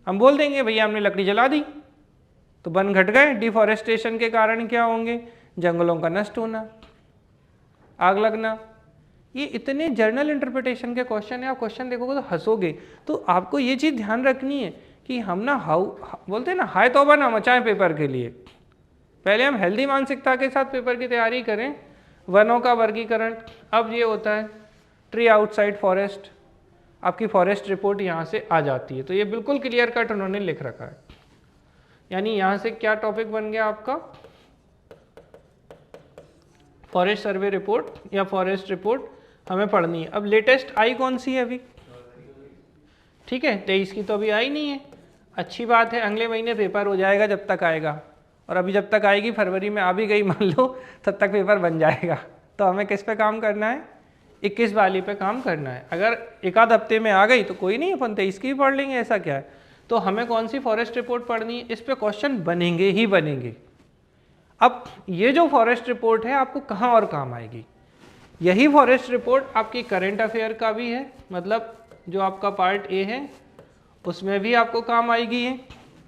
हम बोल देंगे भैया हमने लकड़ी जला दी तो वन घट गए। डिफॉरेस्टेशन के कारण क्या होंगे, जंगलों का नष्ट होना, आग लगना। ये इतने जर्नल इंटरप्रिटेशन के क्वेश्चन है, आप क्वेश्चन देखोगे तो हंसोगे। तो आपको ये चीज़ ध्यान रखनी है कि हम ना बोलते हैं ना हाय तौबा ना मचाएं पेपर के लिए, पहले हम हेल्दी मानसिकता के साथ पेपर की तैयारी करें। वनों का वर्गीकरण, अब ये होता है ट्री आउटसाइड फॉरेस्ट, आपकी फॉरेस्ट रिपोर्ट यहाँ से आ जाती है। तो ये बिल्कुल क्लियर कट उन्होंने लिख रखा है, यानी यहाँ से क्या टॉपिक बन गया आपका, फॉरेस्ट सर्वे रिपोर्ट या फॉरेस्ट रिपोर्ट हमें पढ़नी है। अब लेटेस्ट आई कौन सी है अभी, ठीक है, 23 की तो अभी आई नहीं है। अच्छी बात है, अगले महीने पेपर हो जाएगा जब तक आएगा, और अभी जब तक आएगी फरवरी में आ भी गई मान लो, तब तक पेपर बन जाएगा। तो हमें किस पे काम करना है, 21 वाली पे काम करना है। अगर एक आध हफ्ते में आ गई तो कोई नहीं, अपन 23 की भी पढ़ लेंगे, ऐसा क्या है। तो हमें कौन सी फॉरेस्ट रिपोर्ट पढ़नी है, इस पे क्वेश्चन बनेंगे ही बनेंगे। अब ये जो फॉरेस्ट रिपोर्ट है आपको कहाँ और काम आएगी, यही फॉरेस्ट रिपोर्ट आपकी करंट अफेयर का भी है, मतलब जो आपका पार्ट ए है उसमें भी आपको काम आएगी। ये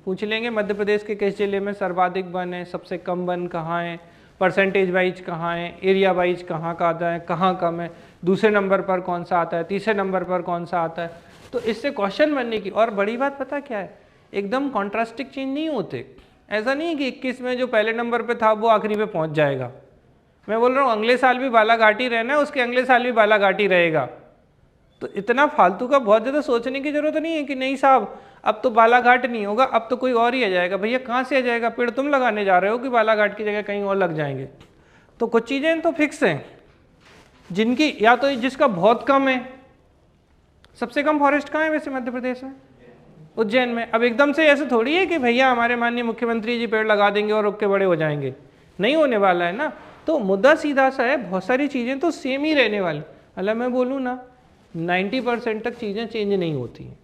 पूछ लेंगे मध्य प्रदेश के किस जिले में सर्वाधिक वन है, सबसे कम वन कहाँ है, परसेंटेज वाइज कहाँ है, एरिया वाइज कहाँ का आता है, कहाँ कम है, दूसरे नंबर पर कौन सा आता है, तीसरे नंबर पर कौन सा आता है। तो इससे क्वेश्चन बनने की, और बड़ी बात पता क्या है, एकदम कॉन्ट्रास्टिक चेंज नहीं होते। ऐसा नहीं है कि 21 में जो पहले नंबर पे था वो आखिरी पे पहुंच जाएगा। मैं बोल रहा हूँ अगले साल भी बालाघाट ही रहना है, उसके अगले साल भी बालाघाट ही रहेगा। तो इतना फालतू का बहुत ज़्यादा सोचने की जरूरत नहीं है कि नहीं साहब अब तो बालाघाट नहीं होगा, अब तो कोई और ही आ जाएगा। भैया कहाँ से आ जाएगा, पेड़ तुम लगाने जा रहे हो कि बालाघाट की जगह कहीं और लग जाएंगे। तो कुछ चीज़ें तो फिक्स हैं जिनकी, या तो जिसका बहुत कम है। सबसे कम फॉरेस्ट कहाँ है वैसे मध्य प्रदेश में, उज्जैन में। अब एकदम से ऐसे थोड़ी है कि भैया हमारे माननीय मुख्यमंत्री जी पेड़ लगा देंगे और रुक के बड़े हो जाएंगे, नहीं होने वाला है ना। तो मुद्दा सीधा सा है, बहुत सारी चीज़ें तो सेम ही रहने वाली। अल्लाह मैं बोलूँ ना 90% तक चीज़ें चेंज नहीं होती हैं,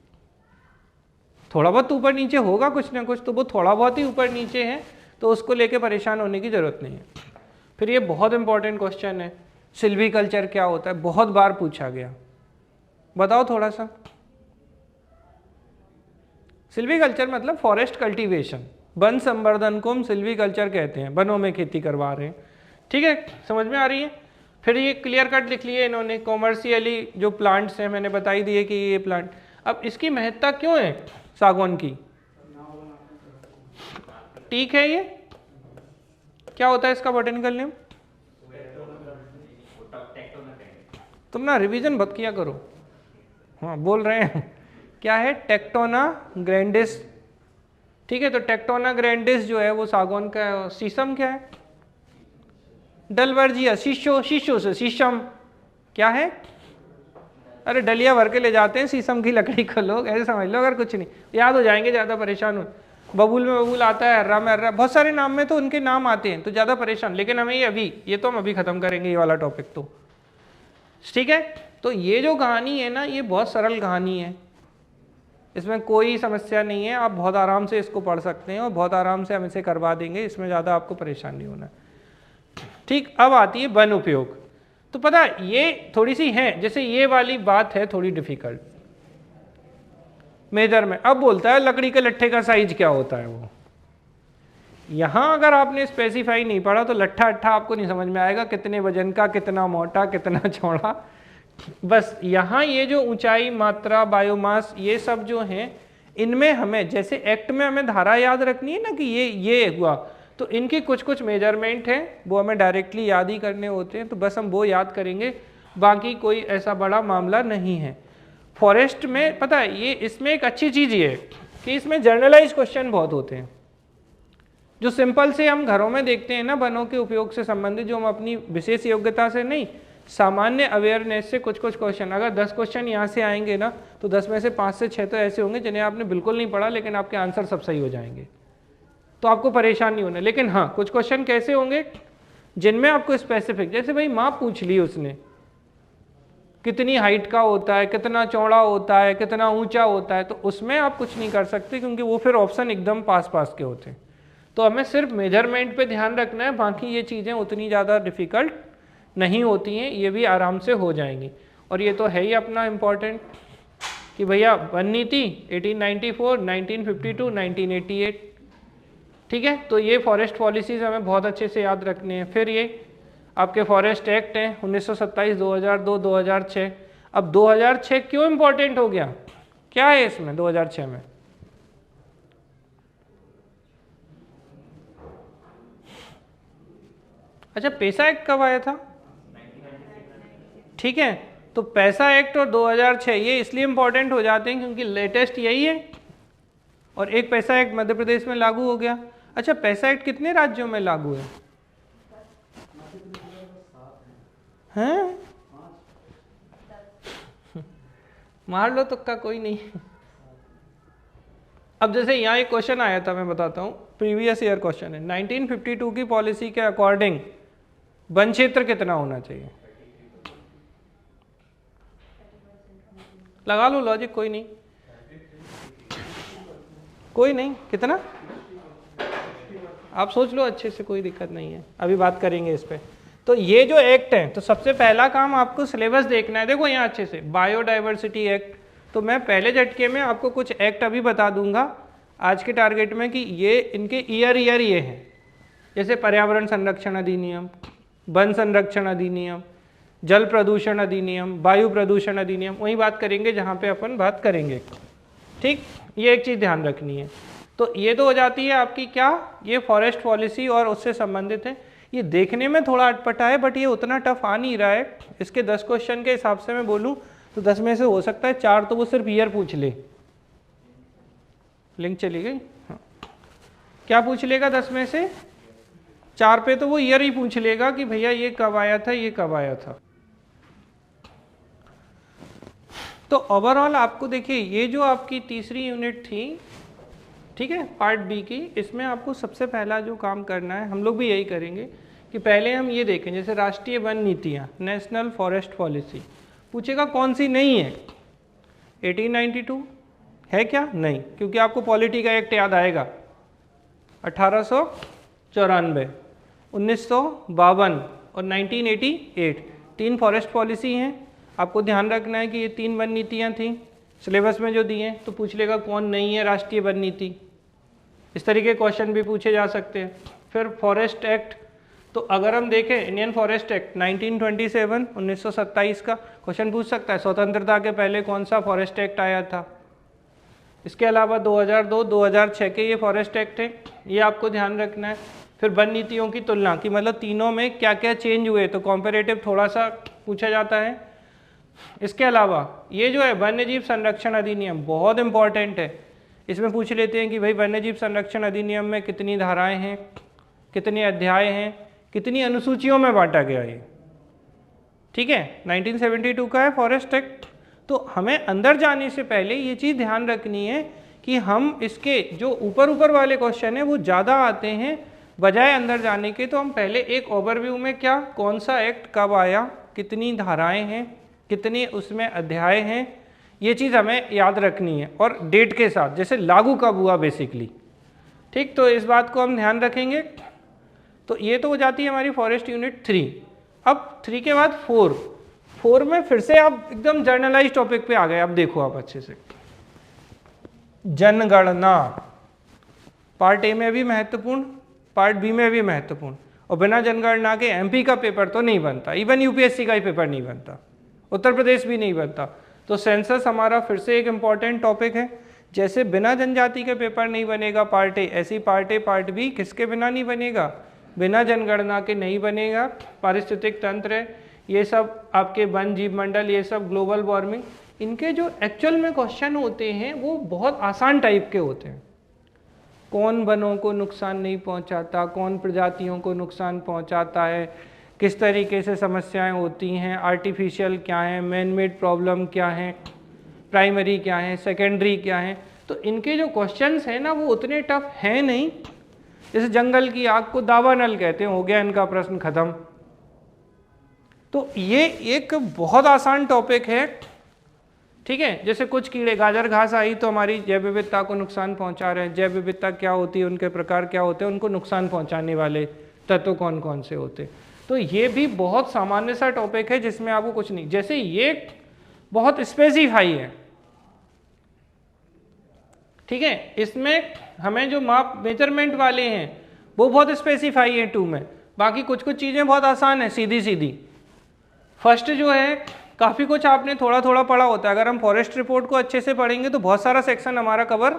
थोड़ा बहुत ऊपर नीचे होगा कुछ ना कुछ, तो वो थोड़ा बहुत ही ऊपर नीचे है, तो उसको लेके परेशान होने की ज़रूरत नहीं है। फिर ये बहुत इंपॉर्टेंट क्वेश्चन है, सिल्वीकल्चर क्या होता है, बहुत बार पूछा गया, बताओ थोड़ा सा। सिल्वीकल्चर मतलब फॉरेस्ट कल्टीवेशन, वन संवर्धन को हम सिल्वीकल्चर कहते हैं, वनों में खेती करवा रहे हैं। ठीक है, समझ में आ रही है। फिर ये क्लियर कट लिख लिए इन्होंने, कॉमर्शियली जो प्लांट्स हैं मैंने बताई दिए कि ये प्लांट। अब इसकी महत्ता क्यों है सागौन की, ठीक है, ये क्या होता है इसका बोटेनिकल नेम, तुम ना रिवीजन मत किया करो। हाँ बोल रहे हैं क्या है, टेक्टोना ग्रैंडिस। ठीक है, तो टेक्टोना ग्रैंडिस जो है वो सागौन का। शीशम क्या है, डलवर्जिया, शीशो, शीशो से शीशम क्या है, अरे डलिया भर के ले जाते हैं शीशम की लकड़ी को लोग, ऐसे समझ लो। अगर कुछ नहीं याद हो जाएंगे, ज़्यादा परेशान हो। बबूल में बबूल आता है, अर्रा में अर्रा, बहुत सारे नाम में तो उनके नाम आते हैं, तो ज़्यादा परेशान। लेकिन हमें ये तो हम अभी ख़त्म करेंगे ये वाला टॉपिक तो, ठीक है। तो ये जो कहानी है ना, ये बहुत सरल कहानी है, इसमें कोई समस्या नहीं है, आप बहुत आराम से इसको पढ़ सकते हैं और बहुत आराम से हम इसे करवा देंगे, इसमें ज़्यादा आपको परेशान नहीं होना। ठीक, अब आती है वन उपयोग। तो पता ये थोड़ी सी है, जैसे ये वाली बात है थोड़ी डिफिकल्ट मेजर में। अब बोलता है लकड़ी के लट्ठे का साइज क्या होता है वो, यहाँ अगर आपने स्पेसिफाई नहीं पढ़ा तो लट्ठा अट्ठा आपको नहीं समझ में आएगा, कितने वजन का, कितना मोटा, कितना चौड़ा। बस यहाँ ये जो ऊंचाई, मात्रा, बायोमास, ये सब जो हैं, इनमें हमें जैसे एक्ट में हमें धारा याद रखनी है ना कि ये हुआ, तो इनकी कुछ कुछ मेजरमेंट हैं, वो हमें डायरेक्टली याद ही करने होते हैं, तो बस हम वो याद करेंगे, बाकी कोई ऐसा बड़ा मामला नहीं है। फॉरेस्ट में पता है ये, इसमें एक अच्छी चीज़ ये है कि इसमें जर्नलाइज क्वेश्चन बहुत होते हैं, जो सिंपल से हम घरों में देखते हैं ना वनों के उपयोग से संबंधित, जो हम अपनी विशेष योग्यता से नहीं, सामान्य अवेयरनेस से कुछ कुछ क्वेश्चन। अगर 10 क्वेश्चन यहाँ से आएंगे ना, तो 10 में से 5 से 6 तो ऐसे होंगे जिन्हें आपने बिल्कुल नहीं पढ़ा, लेकिन आपके आंसर सब सही हो जाएंगे, तो आपको परेशान नहीं होना। लेकिन हाँ, कुछ क्वेश्चन कैसे होंगे जिनमें आपको स्पेसिफिक, जैसे भाई माप पूछ ली उसने, कितनी हाइट का होता है, कितना चौड़ा होता है, कितना ऊंचा होता है, तो उसमें आप कुछ नहीं कर सकते, क्योंकि वो फिर ऑप्शन एकदम पास पास के होते हैं। तो हमें सिर्फ मेजरमेंट पे ध्यान रखना है, बाकी ये चीज़ें उतनी ज़्यादा डिफ़िकल्ट नहीं होती हैं, ये भी आराम से हो जाएंगी। और ये तो है ही अपना इम्पोर्टेंट कि भैया वन नीति 1894, 1952, 1988, ठीक है। तो ये फॉरेस्ट पॉलिसीज़ हमें बहुत अच्छे से याद रखने हैं। फिर ये आपके फॉरेस्ट एक्ट हैं 1927, 2002, 2006। अब 2006 क्यों इम्पोर्टेंट हो गया, क्या है इसमें 2006 में? अच्छा, पैसा एक्ट कब आया था? ठीक है, तो पैसा एक्ट और 2006 ये इसलिए इम्पोर्टेंट हो जाते हैं क्योंकि लेटेस्ट यही है, और एक पैसा एक्ट मध्य प्रदेश में लागू हो गया। अच्छा, पैसा एक्ट कितने राज्यों में लागू है? हैं? मार लो तुक्का, कोई नहीं। अब जैसे यहाँ एक क्वेश्चन आया था, मैं बताता हूँ, प्रीवियस ईयर क्वेश्चन है, 1952 की पॉलिसी के अकॉर्डिंग वन क्षेत्र कितना होना चाहिए? लगा लो लॉजिक, कोई नहीं। कोई नहीं, कितना आप सोच लो अच्छे से, कोई दिक्कत नहीं है, अभी बात करेंगे इस पे। तो ये जो एक्ट है, तो सबसे पहला काम आपको सिलेबस देखना है। देखो यहाँ अच्छे से बायोडाइवर्सिटी एक्ट, तो मैं पहले झटके में आपको कुछ एक्ट अभी बता दूंगा आज के टारगेट में कि ये इनके ईयर ये हैं, जैसे पर्यावरण संरक्षण अधिनियम, वन संरक्षण अधिनियम, जल प्रदूषण अधिनियम, वायु प्रदूषण अधिनियम, वही बात करेंगे जहाँ पे अपन बात करेंगे। ठीक, ये एक चीज़ ध्यान रखनी है। तो ये तो हो जाती है आपकी क्या, ये फॉरेस्ट पॉलिसी और उससे संबंधित है। ये देखने में थोड़ा अटपटा है बट ये उतना टफ आ नहीं रहा है। इसके 10 क्वेश्चन के हिसाब से मैं बोलूँ तो 10 में से हो सकता है 4 तो वो सिर्फ ईयर पूछ ले। लिंक चली गई, हाँ। क्या पूछ लेगा 10 में से 4 पे, तो वो ईयर ही पूछ लेगा कि भैया ये कब आया था, ये कब आया था। तो ओवरऑल आपको देखिए ये जो आपकी तीसरी यूनिट थी, ठीक है, पार्ट बी की, इसमें आपको सबसे पहला जो काम करना है, हम लोग भी यही करेंगे कि पहले हम ये देखें, जैसे राष्ट्रीय वन नीतियाँ, नेशनल फॉरेस्ट पॉलिसी, पूछेगा कौन सी नहीं है। 1892 है क्या? नहीं, क्योंकि आपको पॉलिटी का एक्ट याद आएगा 1894, 1952 और 1988, 3 फॉरेस्ट पॉलिसी हैं। आपको ध्यान रखना है कि ये 3 वन नीतियाँ थीं सिलेबस में जो दी हैं, तो पूछ लेगा कौन नहीं है राष्ट्रीय वन नीति। इस तरीके के क्वेश्चन भी पूछे जा सकते हैं। फिर फॉरेस्ट एक्ट, तो अगर हम देखें इंडियन फॉरेस्ट एक्ट 1927 1927 का क्वेश्चन पूछ सकता है, स्वतंत्रता के पहले कौन सा फॉरेस्ट एक्ट आया था। इसके अलावा 2002 2006 के ये फॉरेस्ट एक्ट है, ये आपको ध्यान रखना है। फिर वन नीतियों की तुलना कि मतलब तीनों में क्या क्या चेंज हुए, तो कॉम्पेरेटिव थोड़ा सा पूछा जाता है। इसके अलावा ये जो है वन्य जीव संरक्षण अधिनियम बहुत इंपॉर्टेंट है, इसमें पूछ लेते हैं कि भाई वन्य जीव संरक्षण अधिनियम में कितनी धाराएं हैं, कितने अध्याय हैं, कितनी अनुसूचियों में बांटा गया है। ठीक है, 1972 का है फॉरेस्ट एक्ट। तो हमें अंदर जाने से पहले ये चीज़ ध्यान रखनी है कि हम इसके जो ऊपर वाले क्वेश्चन है वो ज़्यादा आते हैं बजाय अंदर जाने के। तो हम पहले एक ओवरव्यू में क्या, कौन सा एक्ट कब आया, कितनी धाराएं हैं, कितने उसमें अध्याय हैं, ये चीज़ हमें याद रखनी है और डेट के साथ, जैसे लागू कब हुआ बेसिकली। ठीक, तो इस बात को हम ध्यान रखेंगे। तो ये तो हो जाती है हमारी फॉरेस्ट यूनिट 3। अब 3 के बाद 4 में फिर से आप एकदम जर्नलाइज टॉपिक पे आ गए। अब देखो आप अच्छे से, जनगणना पार्ट ए में भी महत्वपूर्ण, पार्ट बी में भी महत्वपूर्ण, और बिना जनगणना के एमपी का पेपर तो नहीं बनता, इवन यूपीएससी का ही पेपर नहीं बनता, उत्तर प्रदेश भी नहीं बनता। तो सेंसस हमारा फिर से एक इम्पॉर्टेंट टॉपिक है। जैसे बिना जनजाति के पेपर नहीं बनेगा पार्ट ए, ऐसी पार्ट ए पार्ट बी किसके बिना नहीं बनेगा, बिना जनगणना के नहीं बनेगा। पारिस्थितिक तंत्र है, ये सब आपके वन जीव मंडल, ये सब ग्लोबल वार्मिंग, इनके जो एक्चुअल में क्वेश्चन होते हैं वो बहुत आसान टाइप के होते हैं। कौन वनों को नुकसान नहीं पहुंचाता, कौन प्रजातियों को नुकसान पहुंचाता है, किस तरीके से समस्याएं होती हैं, आर्टिफिशियल क्या है, मैन मेड प्रॉब्लम क्या है, प्राइमरी क्या है, सेकेंडरी क्या है। तो इनके जो क्वेश्चंस हैं ना वो उतने टफ हैं नहीं। जैसे जंगल की आग को दावानल कहते हैं, हो गया इनका प्रश्न खत्म। तो ये एक बहुत आसान टॉपिक है। ठीक है, जैसे कुछ कीड़े, गाजर घास आई तो हमारी जैव विविधता को नुकसान पहुंचा रहे हैं। जैव विविधता क्या होती है, उनके प्रकार क्या होते हैं, उनको नुकसान पहुंचाने वाले तत्व कौन कौन से होते हैं। तो ये भी बहुत सामान्य सा टॉपिक है जिसमें आपको कुछ नहीं, जैसे ये बहुत स्पेसिफाई है। ठीक है, इसमें हमें जो माप मेजरमेंट वाले हैं वो बहुत स्पेसिफाई है 2 में। बाकी कुछ कुछ चीज़ें बहुत आसान है, सीधी सीधी। फर्स्ट जो है काफ़ी कुछ आपने थोड़ा थोड़ा पढ़ा होता है। अगर हम फॉरेस्ट रिपोर्ट को अच्छे से पढ़ेंगे तो बहुत सारा सेक्शन हमारा कवर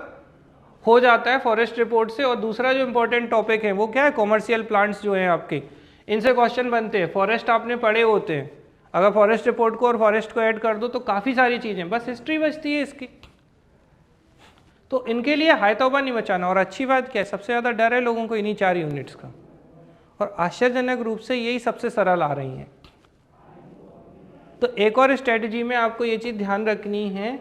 हो जाता है फॉरेस्ट रिपोर्ट से। और दूसरा जो इम्पोर्टेंट टॉपिक है वो क्या है, कॉमर्शियल प्लांट्स जो हैं आपके, इनसे क्वेश्चन बनते हैं। फॉरेस्ट आपने पढ़े होते हैं, अगर फॉरेस्ट रिपोर्ट को और फॉरेस्ट को ऐड कर दो तो काफ़ी सारी चीज़ें, बस हिस्ट्री बचती है इसकी। तो इनके लिए हाय तौबा नहीं मचाना। और अच्छी बात क्या है, सबसे ज़्यादा डर है लोगों को इन्हीं 4 यूनिट्स का, और आश्चर्यजनक रूप से यही सबसे सरल आ रही हैं। तो एक और स्ट्रेटजी में आपको ये चीज़ ध्यान रखनी है,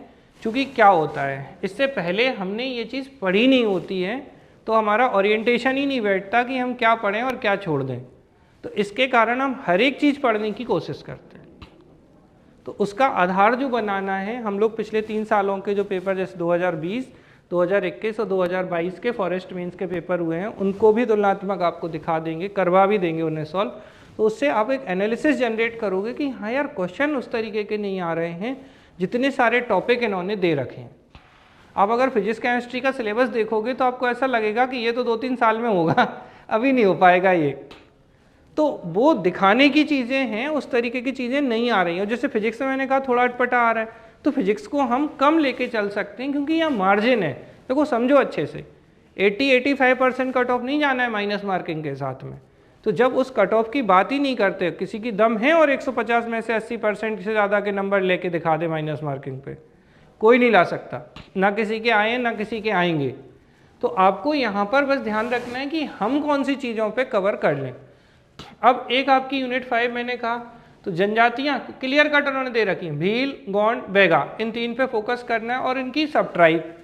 क्योंकि क्या होता है, इससे पहले हमने ये चीज़ पढ़ी नहीं होती है तो हमारा ओरिएंटेशन ही नहीं बैठता कि हम क्या पढ़ें और क्या छोड़ दें। तो इसके कारण हम हर एक चीज़ पढ़ने की कोशिश करते हैं। तो उसका आधार जो बनाना है, हम लोग पिछले 3 सालों के जो पेपर, जैसे 2020 2021 और 2022 के फॉरेस्ट मेंस के पेपर हुए हैं, उनको भी तुलनात्मक आपको दिखा देंगे, करवा भी देंगे उन्हें सॉल्व। तो उससे आप एक एनालिसिस जनरेट करोगे कि हाँ यार क्वेश्चन उस तरीके के नहीं आ रहे हैं जितने सारे टॉपिक इन्होंने दे रखे हैं। आप अगर फिजिक्स केमिस्ट्री का सिलेबस देखोगे तो आपको ऐसा लगेगा कि ये तो 2-3 साल में होगा, अभी नहीं हो पाएगा ये। तो वो दिखाने की चीज़ें हैं, उस तरीके की चीज़ें नहीं आ रही हैं। और जैसे फिजिक्स में मैंने कहा थोड़ा अटपटा आ रहा है, तो फिजिक्स को हम कम लेके चल सकते हैं क्योंकि यहाँ मार्जिन है। देखो समझो अच्छे से, 80-85% कट ऑफ नहीं जाना है माइनस मार्किंग के साथ में। तो जब उस कट ऑफ की बात ही नहीं करते, किसी की दम है और 150 में से 80% से ज़्यादा के नंबर लेके दिखा दे माइनस मार्किंग पे, कोई नहीं ला सकता, ना किसी के आए ना किसी के आएंगे। तो आपको यहाँ पर बस ध्यान रखना है कि हम कौन सी चीज़ों पे कवर कर लें। अब एक आपकी यूनिट 5 मैंने कहा, तो जनजातियाँ क्लियर कट उन्होंने दे रखी हैं, भील, गोंड, बैगा, इन 3 पे फोकस करना है और इनकी सब ट्राइब।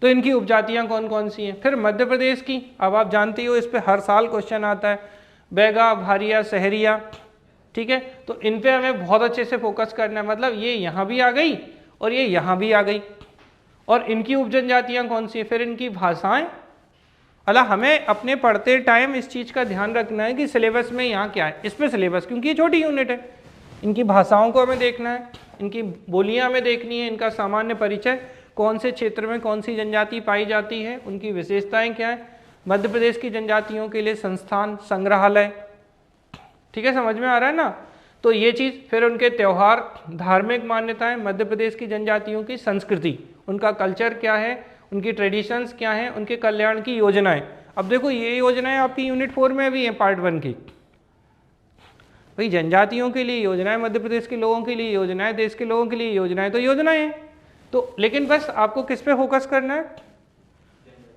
तो इनकी उपजातियाँ कौन कौन सी हैं। फिर मध्य प्रदेश की, अब आप जानते हो इस पे हर साल क्वेश्चन आता है, बैगा, भारिया, सहरिया, ठीक है। तो इन पे हमें बहुत अच्छे से फोकस करना है, मतलब ये यहाँ भी आ गई और ये यहाँ भी आ गई। और इनकी उपजनजातियाँ कौन सी है, फिर इनकी भाषाएं। अल्लाह हमें अपने पढ़ते टाइम इस चीज़ का ध्यान रखना है कि सिलेबस में यहाँ क्या है, इस पर सिलेबस, क्योंकि ये छोटी यूनिट है, इनकी भाषाओं को हमें देखना है, इनकी बोलियाँ हमें देखनी है, इनका सामान्य परिचय, कौन से क्षेत्र में कौन सी जनजाति पाई जाती है, उनकी विशेषताएं क्या है। मध्य प्रदेश की जनजातियों के लिए संस्थान, संग्रहालय, ठीक है, समझ में आ रहा है ना। तो ये चीज़, फिर उनके त्यौहार, धार्मिक मान्यताएं, मध्य प्रदेश की जनजातियों की संस्कृति, उनका कल्चर क्या है, उनकी ट्रेडिशंस क्या हैं, उनके कल्याण की योजनाएं। अब देखो ये योजनाएं आपकी यूनिट 4 में भी हैं, पार्ट 1 की। भाई जनजातियों के लिए योजनाएं, मध्य प्रदेश के लोगों के लिए योजनाएं, देश के लोगों के लिए योजनाएं, तो योजनाएं हैं। तो लेकिन बस आपको किस पे फोकस करना है,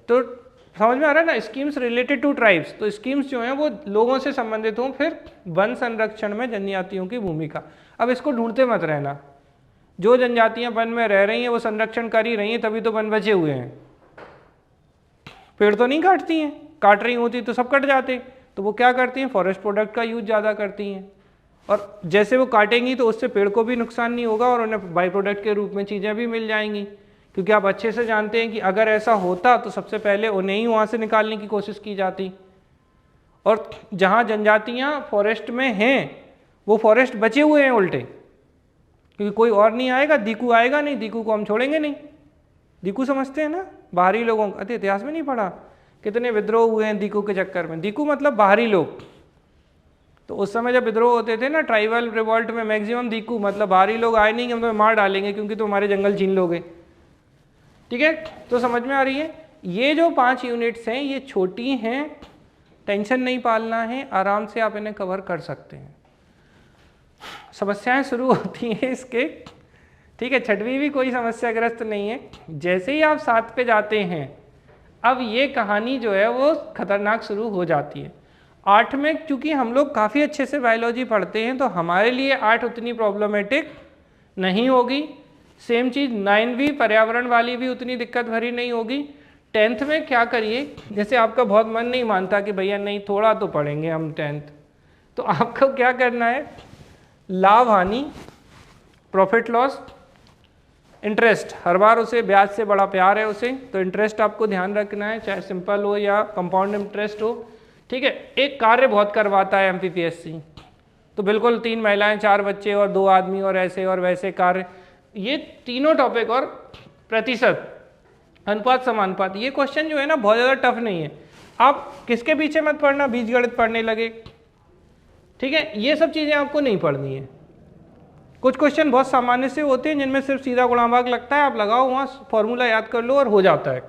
तो समझ में आ रहा है ना, स्कीम्स रिलेटेड टू ट्राइब्स। तो स्कीम्स जो हैं वो लोगों से संबंधित हों। फिर वन संरक्षण में जनजातियों की भूमिका। अब इसको ढूंढते मत रहना, जो जनजातियां वन में रह रही हैं वो संरक्षण कर ही रही हैं, तभी तो वन बचे हुए हैं। पेड़ तो नहीं काटती हैं, काट रही होती तो सब कट जाते। तो वो क्या करती हैं, फॉरेस्ट प्रोडक्ट का यूज ज़्यादा करती हैं, और जैसे वो काटेंगी तो उससे पेड़ को भी नुकसान नहीं होगा और उन्हें बाई प्रोडक्ट के रूप में चीज़ें भी मिल जाएंगी। क्योंकि आप अच्छे से जानते हैं कि अगर ऐसा होता तो सबसे पहले उन्हें ही वहाँ से निकालने की कोशिश की जाती। और जहाँ जनजातियाँ फॉरेस्ट में हैं वो फॉरेस्ट बचे हुए हैं उल्टे, क्योंकि कोई और नहीं आएगा, दीकू आएगा नहीं, दीकू को हम छोड़ेंगे नहीं। दीकू समझते हैं ना, बाहरी लोगों का, इतिहास में नहीं पढ़ा कितने विद्रोह हुए हैं दीकू के चक्कर में। दीकू मतलब बाहरी लोग। तो उस समय जब विद्रोह होते थे ना, ट्राइबल रिवॉल्ट में, मैक्सिमम दीकू, मतलब बाहरी लोग आए नहीं कि हम तुम्हें मार डालेंगे क्योंकि तुम हमारे जंगल छीन लोगे, ठीक है। तो समझ में आ रही है, ये जो 5 यूनिट्स हैं ये छोटी हैं, टेंशन नहीं पालना है, आराम से आप इन्हें कवर कर सकते हैं। समस्याएं शुरू होती हैं इसके, ठीक है। 6वीं भी कोई समस्याग्रस्त नहीं है। जैसे ही आप 7 पे जाते हैं, अब ये कहानी जो है वो खतरनाक शुरू हो जाती है। 8 में चूंकि हम लोग काफ़ी अच्छे से बायोलॉजी पढ़ते हैं तो हमारे लिए 8 उतनी प्रॉब्लमेटिक नहीं होगी। सेम चीज़ 9 भी, पर्यावरण वाली भी उतनी दिक्कत भरी नहीं होगी। 10th में क्या करिए, जैसे आपका बहुत मन नहीं मानता कि भैया नहीं थोड़ा तो पढ़ेंगे हम 10th, तो आपको क्या करना है, लाभ हानि, प्रॉफिट लॉस, इंटरेस्ट, हर बार उसे ब्याज से बड़ा प्यार है उसे, तो इंटरेस्ट आपको ध्यान रखना है, चाहे सिंपल हो या कंपाउंड इंटरेस्ट हो, ठीक है। एक कार्य बहुत करवाता है MPPSC, तो बिल्कुल 3 महिलाएं 4 बच्चे और 2 आदमी और ऐसे और वैसे कार्य, ये तीनों टॉपिक और प्रतिशत, अनुपात, समानुपात, ये क्वेश्चन जो है ना बहुत ज़्यादा टफ नहीं है। आप किसके पीछे मत पढ़ना, बीजगणित पढ़ने लगे, ठीक है, ये सब चीज़ें आपको नहीं पढ़नी है। कुछ क्वेश्चन बहुत सामान्य से होते हैं जिनमें सिर्फ सीधा गुणा भाग लगता है, आप लगाओ वहाँ फॉर्मूला याद कर लो और हो जाता है,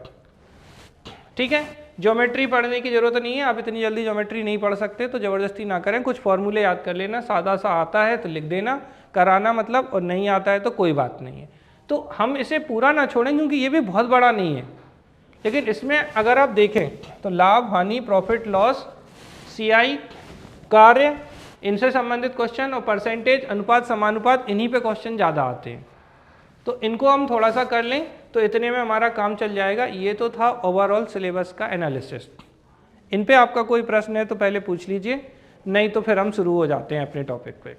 ठीक है। ज्योमेट्री पढ़ने की जरूरत नहीं है, आप इतनी जल्दी ज्योमेट्री नहीं पढ़ सकते तो ज़बरदस्ती ना करें, कुछ फॉर्मूले याद कर लेना, सादा सा आता है तो लिख देना, कराना मतलब, और नहीं आता है तो कोई बात नहीं है। तो हम इसे पूरा ना छोड़ें क्योंकि ये भी बहुत बड़ा नहीं है, लेकिन इसमें अगर आप देखें तो लाभ हानि, प्रॉफिट लॉस, CI, कार्य, इनसे संबंधित क्वेश्चन, और परसेंटेज, अनुपात, समानुपात, इन्हीं पे क्वेश्चन ज़्यादा आते हैं। तो इनको हम थोड़ा सा कर लें तो इतने में हमारा काम चल जाएगा। ये तो था ओवरऑल सिलेबस का एनालिसिस। इन पे आपका कोई प्रश्न है तो पहले पूछ लीजिए, नहीं तो फिर हम शुरू हो जाते हैं अपने टॉपिक पे।